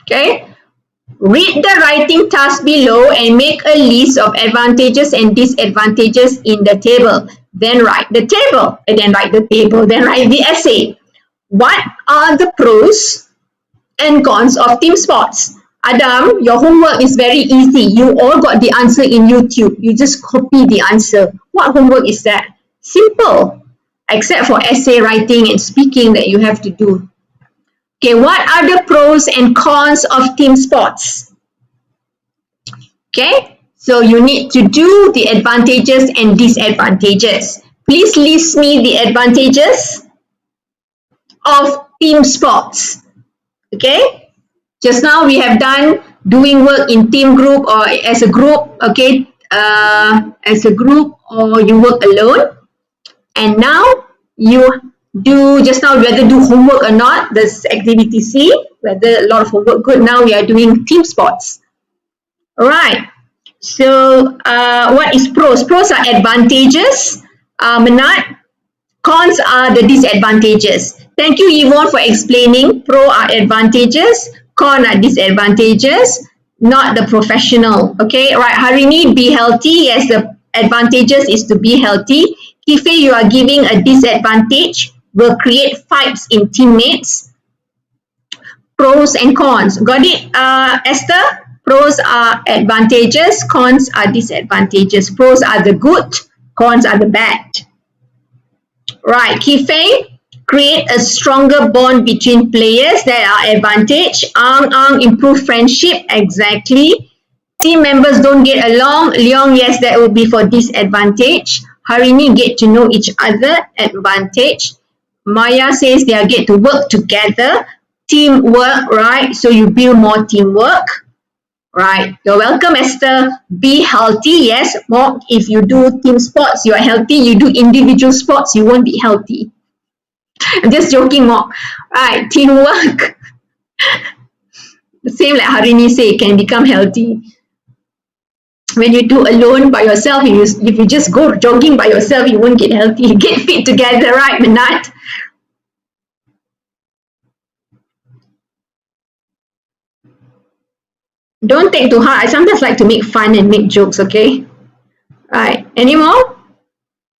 Okay? Read the writing task below and make a list of advantages and disadvantages in the table. Then write the table, and then write the table, then write the essay. What are the pros and cons of team sports? Adam, your homework is very easy. You all got the answer in YouTube. You just copy the answer. What homework is that? Simple, except for essay writing and speaking that you have to do. Okay, what are the pros and cons of team sports? Okay, so you need to do the advantages and disadvantages. Please list me the advantages of team sports. Okay, just now we have done doing work in team group or as a group, okay, as a group or you work alone. And now you do, just now whether do homework or not, this activity C, whether a lot of homework, good, now we are doing team sports. All right, so what is pros? Pros are advantages, Manat. Cons are the disadvantages. Thank you, Yvonne, for explaining. Pro are advantages, con are disadvantages, not the professional. Okay, right, Harini, be healthy. Yes, the advantages is to be healthy. Kife, you are giving a disadvantage, will create fights in teammates. Pros and cons. Got it, Esther? Pros are advantages, cons are disadvantages. Pros are the good, cons are the bad. Right, Kife, create a stronger bond between players, that are advantage. Improve friendship, exactly. Team members don't get along, Leong, yes, that would be for disadvantage. Harini, get to know each other, advantage. Maya says they are get to work together, teamwork, right? So you build more teamwork. Right, you're welcome, Esther. Be healthy, yes. More if you do team sports, you are healthy. You do individual sports, you won't be healthy. I'm just joking, more. Right, teamwork. The same like Harini say, can become healthy. When you do alone by yourself, if you just go jogging by yourself, you won't get healthy. Get fit together, right, Manat? Don't take too hard. I sometimes like to make fun and make jokes, okay? Right, any more?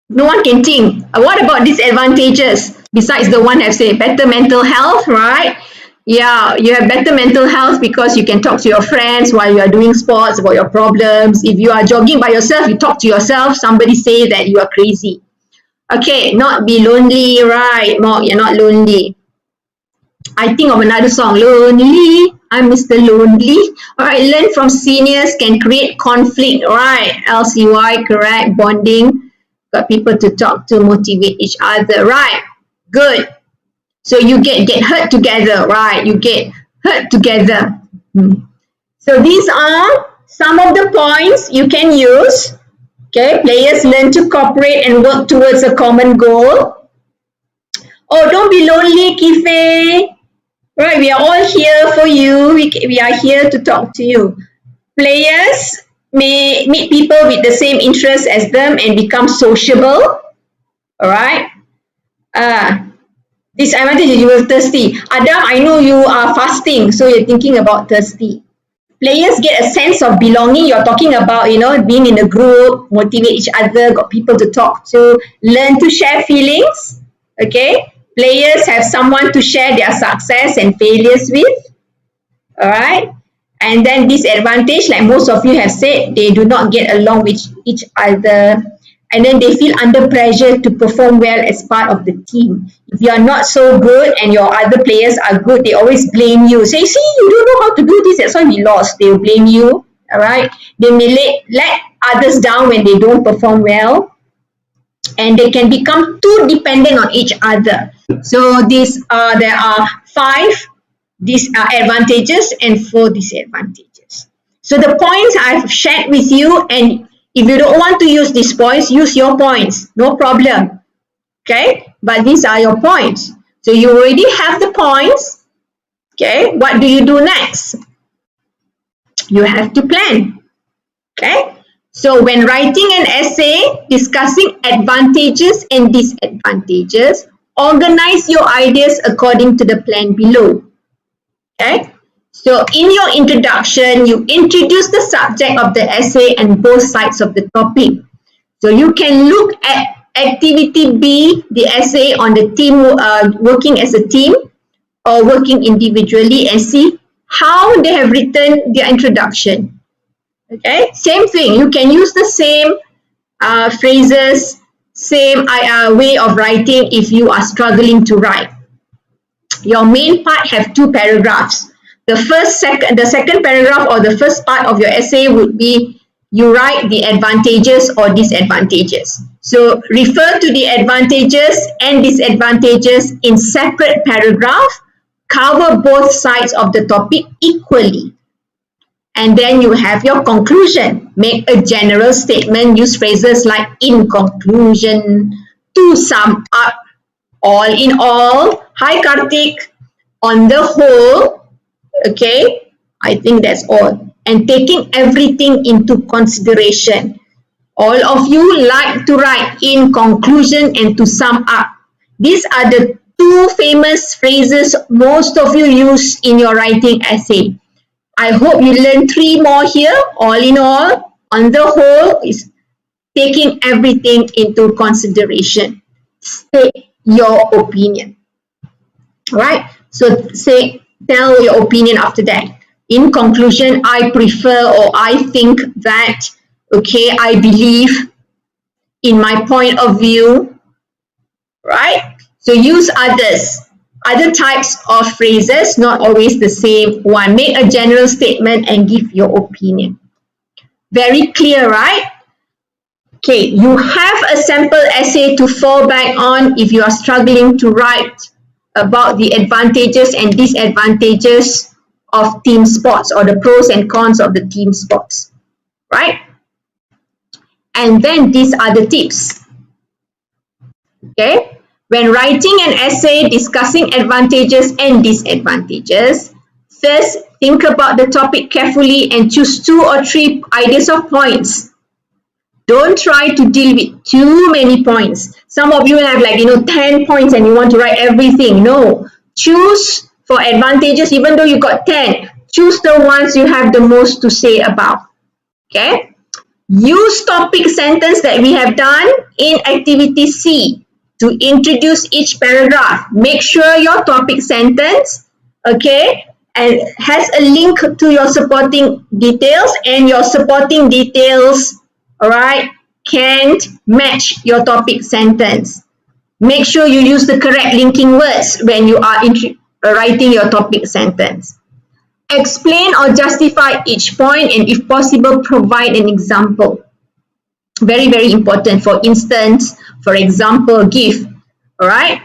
No one can think. What about disadvantages? Besides the one I've said, better mental health, right? Yeah, you have better mental health because you can talk to your friends while you are doing sports about your problems. If you are jogging by yourself, you talk to yourself, somebody say that you are crazy. Okay, not be lonely, right? Mark, you're not lonely. I think of another song, Lonely, I'm Mr. Lonely. All right, learn from seniors can create conflict, right? LCY, correct, bonding. Got people to talk to, motivate each other, right? Good. So you get hurt together, right? You get hurt together. So these are some of the points you can use. Okay, players learn to cooperate and work towards a common goal. Oh, don't be lonely, Kife. Right, we are all here for you. We are here to talk to you. Players may meet people with the same interests as them and become sociable. All right. Disadvantage is you were thirsty. Adam, I know you are fasting, so you're thinking about thirsty. Players get a sense of belonging. You're talking about, being in a group, motivate each other, got people to talk to, learn to share feelings. Okay. Players have someone to share their success and failures with. All right. And then disadvantage, like most of you have said, they do not get along with each other. And then they feel under pressure to perform well as part of the team. If you are not so good and your other players are good, they always blame you. Say, see, you don't know how to do this, that's why we lost. They will blame you. All right. They may let others down when they don't perform well. And they can become too dependent on each other. So there are 5 advantages and 4 disadvantages. So the points I've shared with you, and if you don't want to use these points, use your points, no problem. Okay, but these are your points. So you already have the points. Okay, what do you do next? You have to plan. Okay, so when writing an essay discussing advantages and disadvantages, organize your ideas according to the plan below. Okay, so in your introduction, you introduce the subject of the essay and both sides of the topic. So you can look at activity B, the essay on the team, working as a team or working individually, and see how they have written their introduction. Okay, same thing. You can use the same phrases, same way of writing if you are struggling to write. Your main part have 2 paragraphs. The second paragraph or the first part of your essay would be you write the advantages or disadvantages. So refer to the advantages and disadvantages in separate paragraph. Cover both sides of the topic equally. And then you have your conclusion. Make a general statement. Use phrases like in conclusion, to sum up, all in all. Hi Karthik. On the whole, okay, I think that's all. And taking everything into consideration. All of you like to write in conclusion and to sum up. These are the 2 famous phrases most of you use in your writing essay. I hope you learn 3 more here. All in all, on the whole, is taking everything into consideration. State your opinion. Right? So tell your opinion after that. In conclusion, I prefer or I think that, okay, I believe in my point of view, right? So use other types of phrases, not always the same one. Make a general statement and give your opinion. Very clear, right? Okay, you have a sample essay to fall back on if you are struggling to write about the advantages and disadvantages of team sports or the pros and cons of the team sports, right? And then these are the tips. Okay, when writing an essay discussing advantages and disadvantages, first think about the topic carefully and choose 2 or 3 ideas of points. Don't try to deal with too many points. Some of you have 10 points and you want to write everything. No, choose for advantages. Even though you got 10, choose the ones you have the most to say about. Okay, use topic sentence that we have done in activity C to introduce each paragraph. Make sure your topic sentence, okay, and has a link to your supporting details, and your supporting details, all right, can't match your topic sentence. Make sure you use the correct linking words when you are writing your topic sentence. Explain or justify each point, and if possible, provide an example. Very, very important. For instance, for example, give. All right.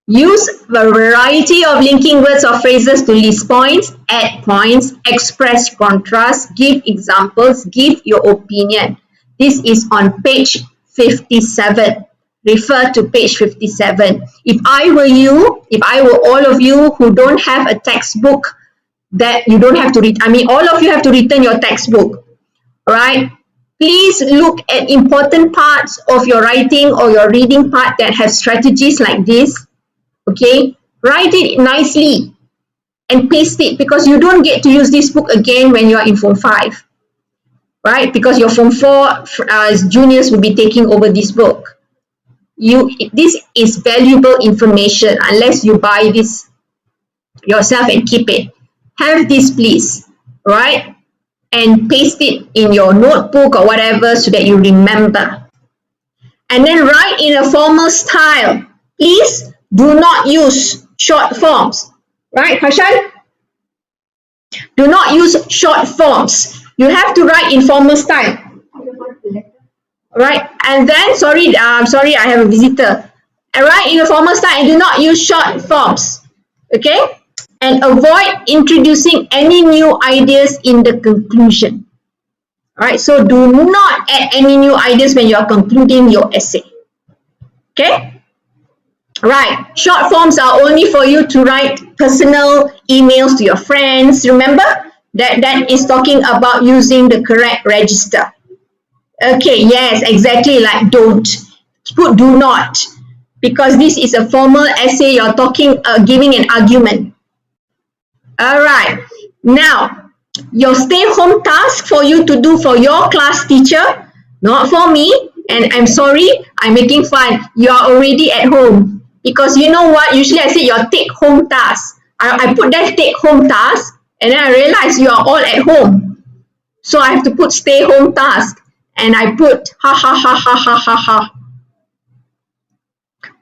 Use a variety of linking words or phrases to list points, add points, express contrast, give examples, give your opinion. This is on page 57. Refer to page 57. If I were you, if I were all of you who don't have a textbook that you don't have to read, all of you have to return your textbook. All right. Please look at important parts of your writing or your reading part that have strategies like this. Okay, write it nicely and paste it, because you don't get to use this book again when you are in Form 5, right? Because your Form 4 juniors will be taking over this book. This is valuable information unless you buy this yourself and keep it. Have this, please, right? And paste it in your notebook or whatever so that you remember. And then write in a formal style. Please do not use short forms, right, Harshan? Do not use short forms. You have to write in formal style. Right, and then sorry, I have a visitor. Write in a formal style and do not use short forms. Okay, and avoid introducing any new ideas in the conclusion. All right, so do not add any new ideas when you are concluding your essay. Okay, right. Short forms are only for you to write personal emails to your friends. Remember that is talking about using the correct register. Okay, yes, exactly, like don't. Put do not, because this is a formal essay. You're talking, giving an argument. All right, now your stay home task for you to do for your class teacher, not for me. And I'm sorry, I'm making fun. You are already at home, because you know what? Usually I say your take home task. I put that take home task, and then I realize you are all at home. So I have to put stay home task. And I put ha ha ha ha ha ha ha.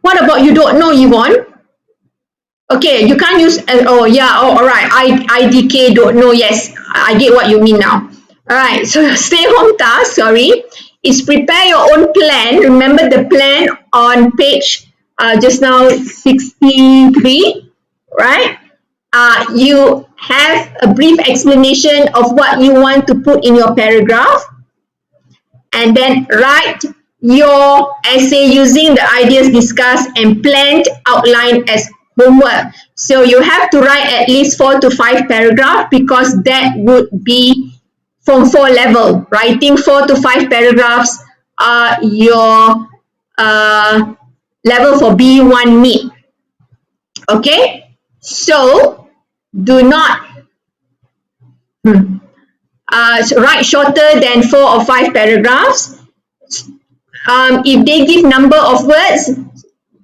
What about you don't know, Yvonne? Okay, you can't use, oh yeah, oh alright, IDK don't know, yes, I get what you mean now. Alright, so stay home task, sorry, is prepare your own plan. Remember the plan on page just now 63, right? You have a brief explanation of what you want to put in your paragraph. And then write your essay using the ideas discussed and planned outline as homework. So you have to write at least 4 to 5 paragraphs, because that would be Form 4 level. Writing 4 to 5 paragraphs are your level for B1 meet. Okay, so do not write shorter than 4 or 5 paragraphs. If they give number of words,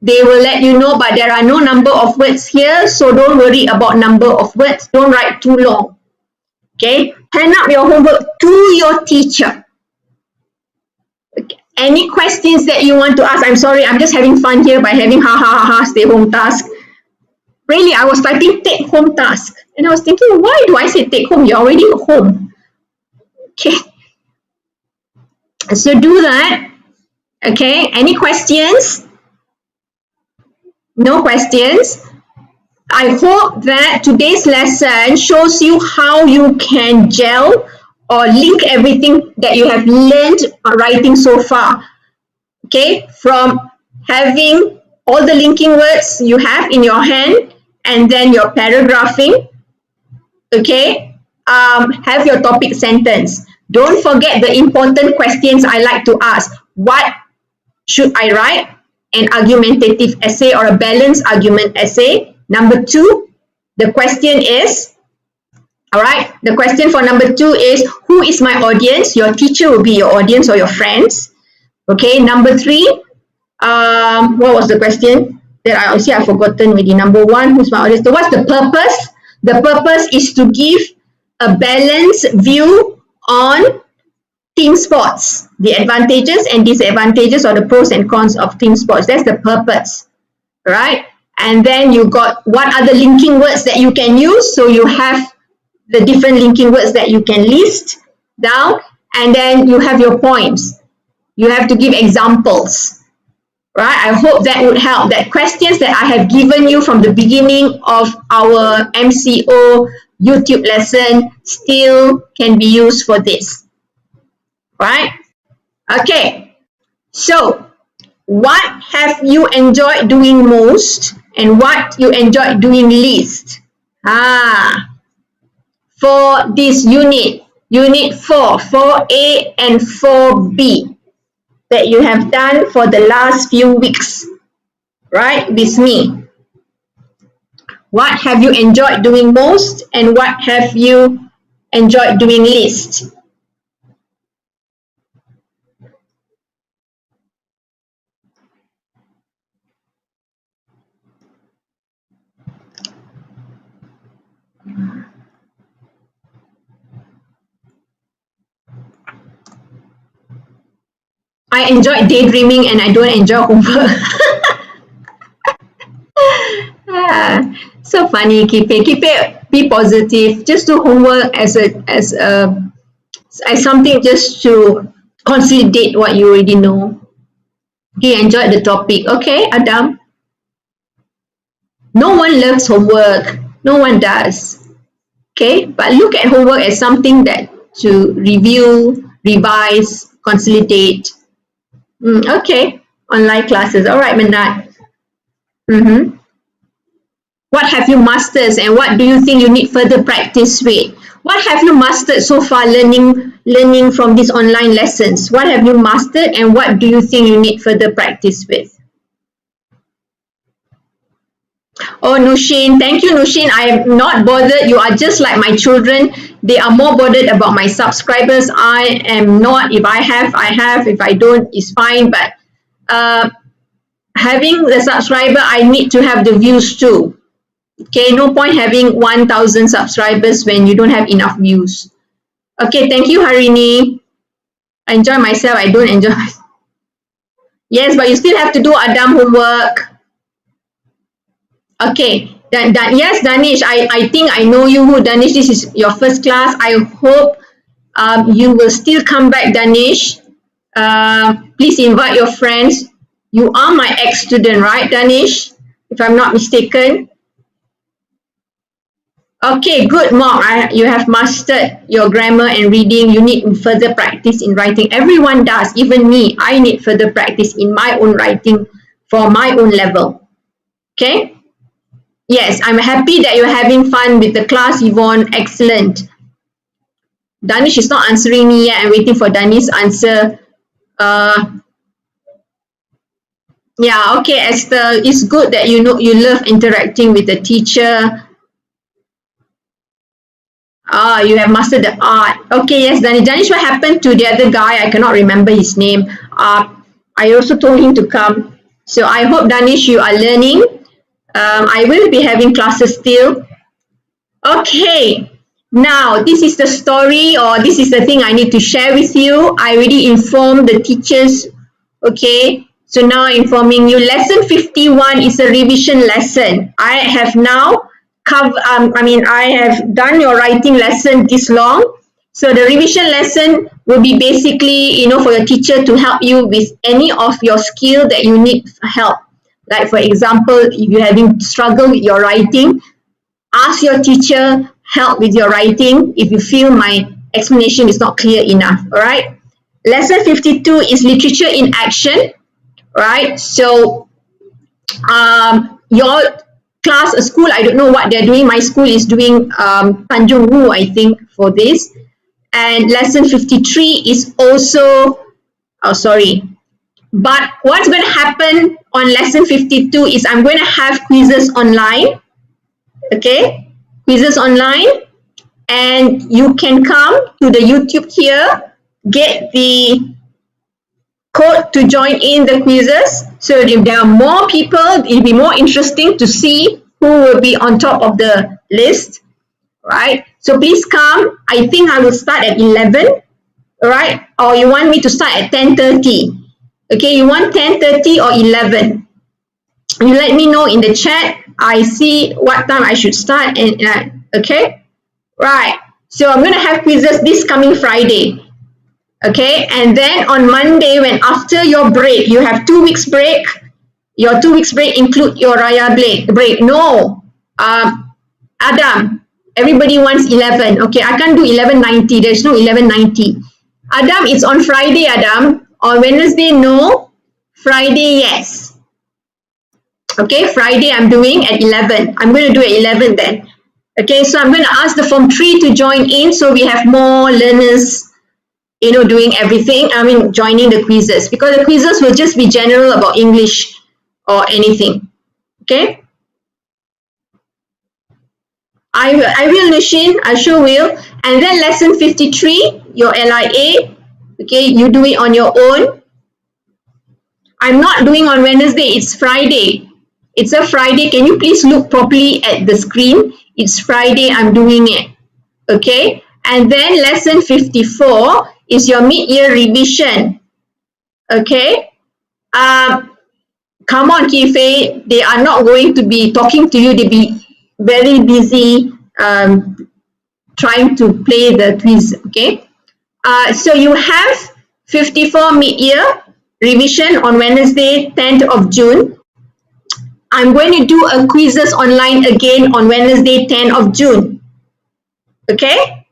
they will let you know, but there are no number of words here, so don't worry about number of words. Don't write too long. Okay, hand up your homework to your teacher. Okay. Any questions that you want to ask? I'm sorry, I'm just having fun here by having ha ha ha ha stay home task. Really, I was typing take home task, and I was thinking, why do I say take home? You're already home. Okay, so do that. Okay, any questions? No questions? I hope that today's lesson shows you how you can gel or link everything that you have learned writing so far. Okay, from having all the linking words you have in your hand, and then your paragraphing. Okay, have your topic sentence. Don't forget the important questions I like to ask. What should I write? An argumentative essay or a balanced argument essay. Number 2, the question is, all right, the question for number 2 is, who is my audience? Your teacher will be your audience or your friends. Okay, number 3, what was the question? That I see I've forgotten already. Number 1, who's my audience? So what's the purpose? The purpose is to give a balanced view on team sports, the advantages and disadvantages, or the pros and cons of team sports. That's the purpose, right? And then you got what are the linking words that you can use. So you have the different linking words that you can list down, and then you have your points. You have to give examples, right? I hope that would help. That questions that I have given you from the beginning of our MCO YouTube lesson still can be used for this, right? Okay, so what have you enjoyed doing most and what you enjoyed doing least? For this unit 4, 4A and 4B that you have done for the last few weeks, right, with me. What have you enjoyed doing most and what have you enjoyed doing least? I enjoy daydreaming and I don't enjoy homework. So funny. Keep it. Be positive. Just do homework as something just to consolidate what you already know. He enjoyed the topic. Okay, Adam. No one loves homework. No one does. Okay, but look at homework as something that to review, revise, consolidate. Okay, online classes. All right, Manat. What have you mastered and what do you think you need further practice with? What have you mastered so far learning from these online lessons? What have you mastered and what do you think you need further practice with? Oh, Nushin, thank you, Nushin. I am not bothered. You are just like my children. They are more bothered about my subscribers. I am not. If I have, I have. If I don't, it's fine. But having the subscriber, I need to have the views too. Okay, no point having 1,000 subscribers when you don't have enough views. Okay, thank you, Harini. I enjoy myself. I don't enjoy myself. Yes, but you still have to do Adam homework. Okay, yes, Danish, I think I know you, Danish. This is your first class. I hope you will still come back, Danish. Please invite your friends. You are my ex-student, right, Danish? If I'm not mistaken. Okay, good, Mark. You have mastered your grammar and reading. You need further practice in writing. Everyone does, even me. I need further practice in my own writing for my own level. Okay? Yes, I'm happy that you're having fun with the class, Yvonne. Excellent. Danish is not answering me yet. I'm waiting for Danish's answer. Yeah, okay, Esther. It's good that you know you love interacting with the teacher. You have mastered the art. Okay, yes, Danish, what happened to the other guy? I cannot remember his name. I also told him to come. So I hope, Danish, you are learning. I will be having classes still. Okay, now this is the story or this is the thing I need to share with you. I already informed the teachers. Okay, so now informing you. Lesson 51 is a revision lesson. I have now I have done your writing lesson this long. So the revision lesson will be basically, for your teacher to help you with any of your skill that you need help. Like for example, if you're having struggle with your writing, ask your teacher help with your writing if you feel my explanation is not clear enough. All right. Lesson 52 is literature in action. Right. So your class, a school, I don't know what they're doing. My school is doing Tanjung Wu, I think, for this. And lesson 53 is also, but what's going to happen on lesson 52 is I'm going to have quizzes online. Okay, quizzes online. And you can come to the YouTube here, get the code to join in the quizzes. So if there are more people, it'll be more interesting to see who will be on top of the list, right? So please come. I think I will start at 11, right? Or you want me to start at 10:30? Okay, you want 10:30 or 11? You let me know in the chat. I see what time I should start and okay, right. So I'm going to have quizzes this coming Friday. Okay, and then on Monday, when after your break, you have 2 weeks break. Your 2 weeks break include your Raya break. No, Adam, everybody wants 11. Okay, I can't do 11:90. There's no 11:90. Adam, it's on Friday, Adam. On Wednesday, no. Friday, yes. Okay, Friday I'm doing at 11. I'm going to do at 11 then. Okay, so I'm going to ask the Form 3 to join in so we have more learners, doing everything. Joining the quizzes, because the quizzes will just be general about English or anything. Okay. I will, Nushin, I sure will. And then lesson 53, your LIA, okay, you do it on your own. I'm not doing on Wednesday, it's Friday. It's a Friday. Can you please look properly at the screen? It's Friday, I'm doing it. Okay, and then lesson 54 is your mid-year revision. Okay, come on, Kife, they are not going to be talking to you. They'll be very busy trying to play the quiz. Okay, so you have 54 mid-year revision on Wednesday, 10th of June. I'm going to do a quizzes online again on Wednesday, 10th of June. Okay,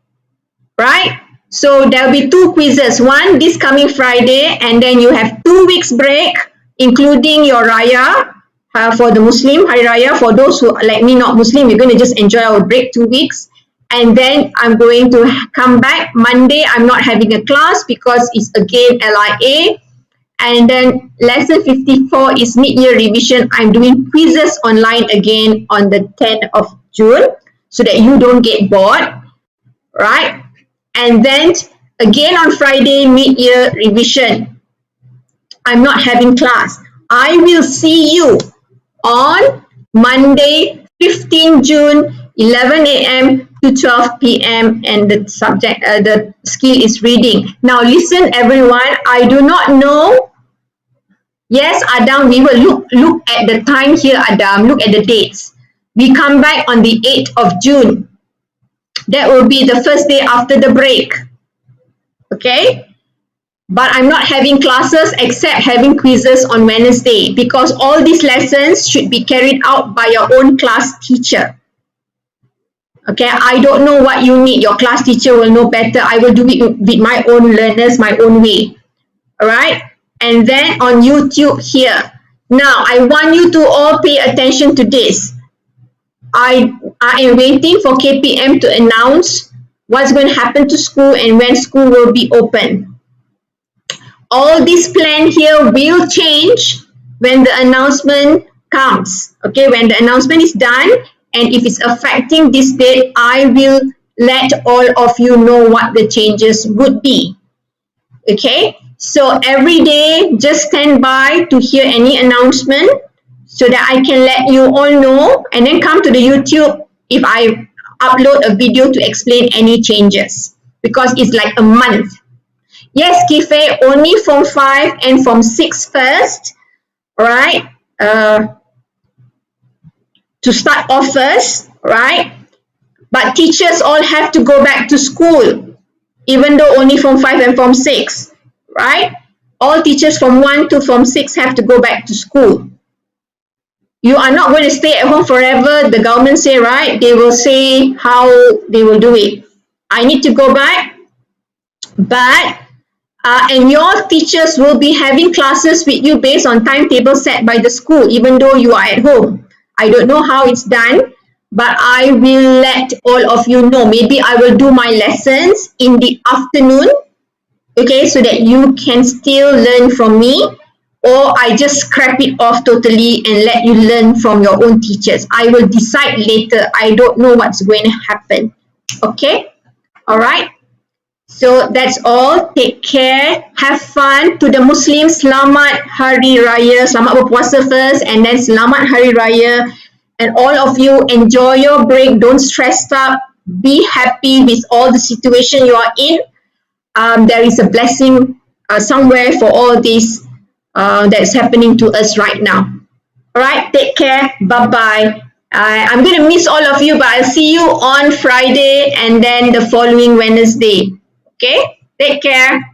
right? So there'll be two quizzes, one this coming Friday, and then you have 2 weeks break, including your Raya for the Muslim, Hari Raya. For those who, like me, not Muslim, we're going to just enjoy our break 2 weeks. And then I'm going to come back Monday. I'm not having a class because it's again LIA. And then lesson 54 is mid-year revision. I'm doing quizzes online again on the 10th of June so that you don't get bored, right? And then again on Friday, mid-year revision. I'm not having class. I will see you on Monday, 15 June, 11 a.m. to 12 p.m. and the subject, the skill is reading. Now listen everyone, I do not know. Yes, Adam, we will look at the time here, Adam, look at the dates. We come back on the 8th of June. That will be the first day after the break. Okay? But I'm not having classes except having quizzes on Wednesday because all these lessons should be carried out by your own class teacher. Okay, I don't know what you need. Your class teacher will know better. I will do it with my own learners, my own way. All right? And then on YouTube here. Now, I want you to all pay attention to this. I am waiting for KPM to announce what's going to happen to school and when school will be open. All this plan here will change when the announcement comes. Okay, when the announcement is done and if it's affecting this date, I will let all of you know what the changes would be. Okay, so every day just stand by to hear any announcement so that I can let you all know and then come to the YouTube if I upload a video to explain any changes because it's like a month. Yes, Kife, only Form 5 and Form 6 first, right? To start off first, right? But teachers all have to go back to school, even though only Form 5 and Form 6, right? All teachers from 1 to Form 6 have to go back to school. You are not going to stay at home forever, the government say, right? They will say how they will do it. I need to go back, but and your teachers will be having classes with you based on timetable set by the school, even though you are at home. I don't know how it's done, but I will let all of you know. Maybe I will do my lessons in the afternoon, okay, so that you can still learn from me, or I just scrap it off totally and let you learn from your own teachers. I will decide later. I don't know what's going to happen. Okay? All right? So that's all. Take care. Have fun. To the Muslims, Selamat Hari Raya. Selamat berpuasa first and then Selamat Hari Raya. And all of you enjoy your break. Don't stress up. Be happy with all the situation you are in. There is a blessing somewhere for all this that's happening to us right now. All right, take care. Bye-bye. I'm going to miss all of you, but I'll see you on Friday and then the following Wednesday. Okay, take care.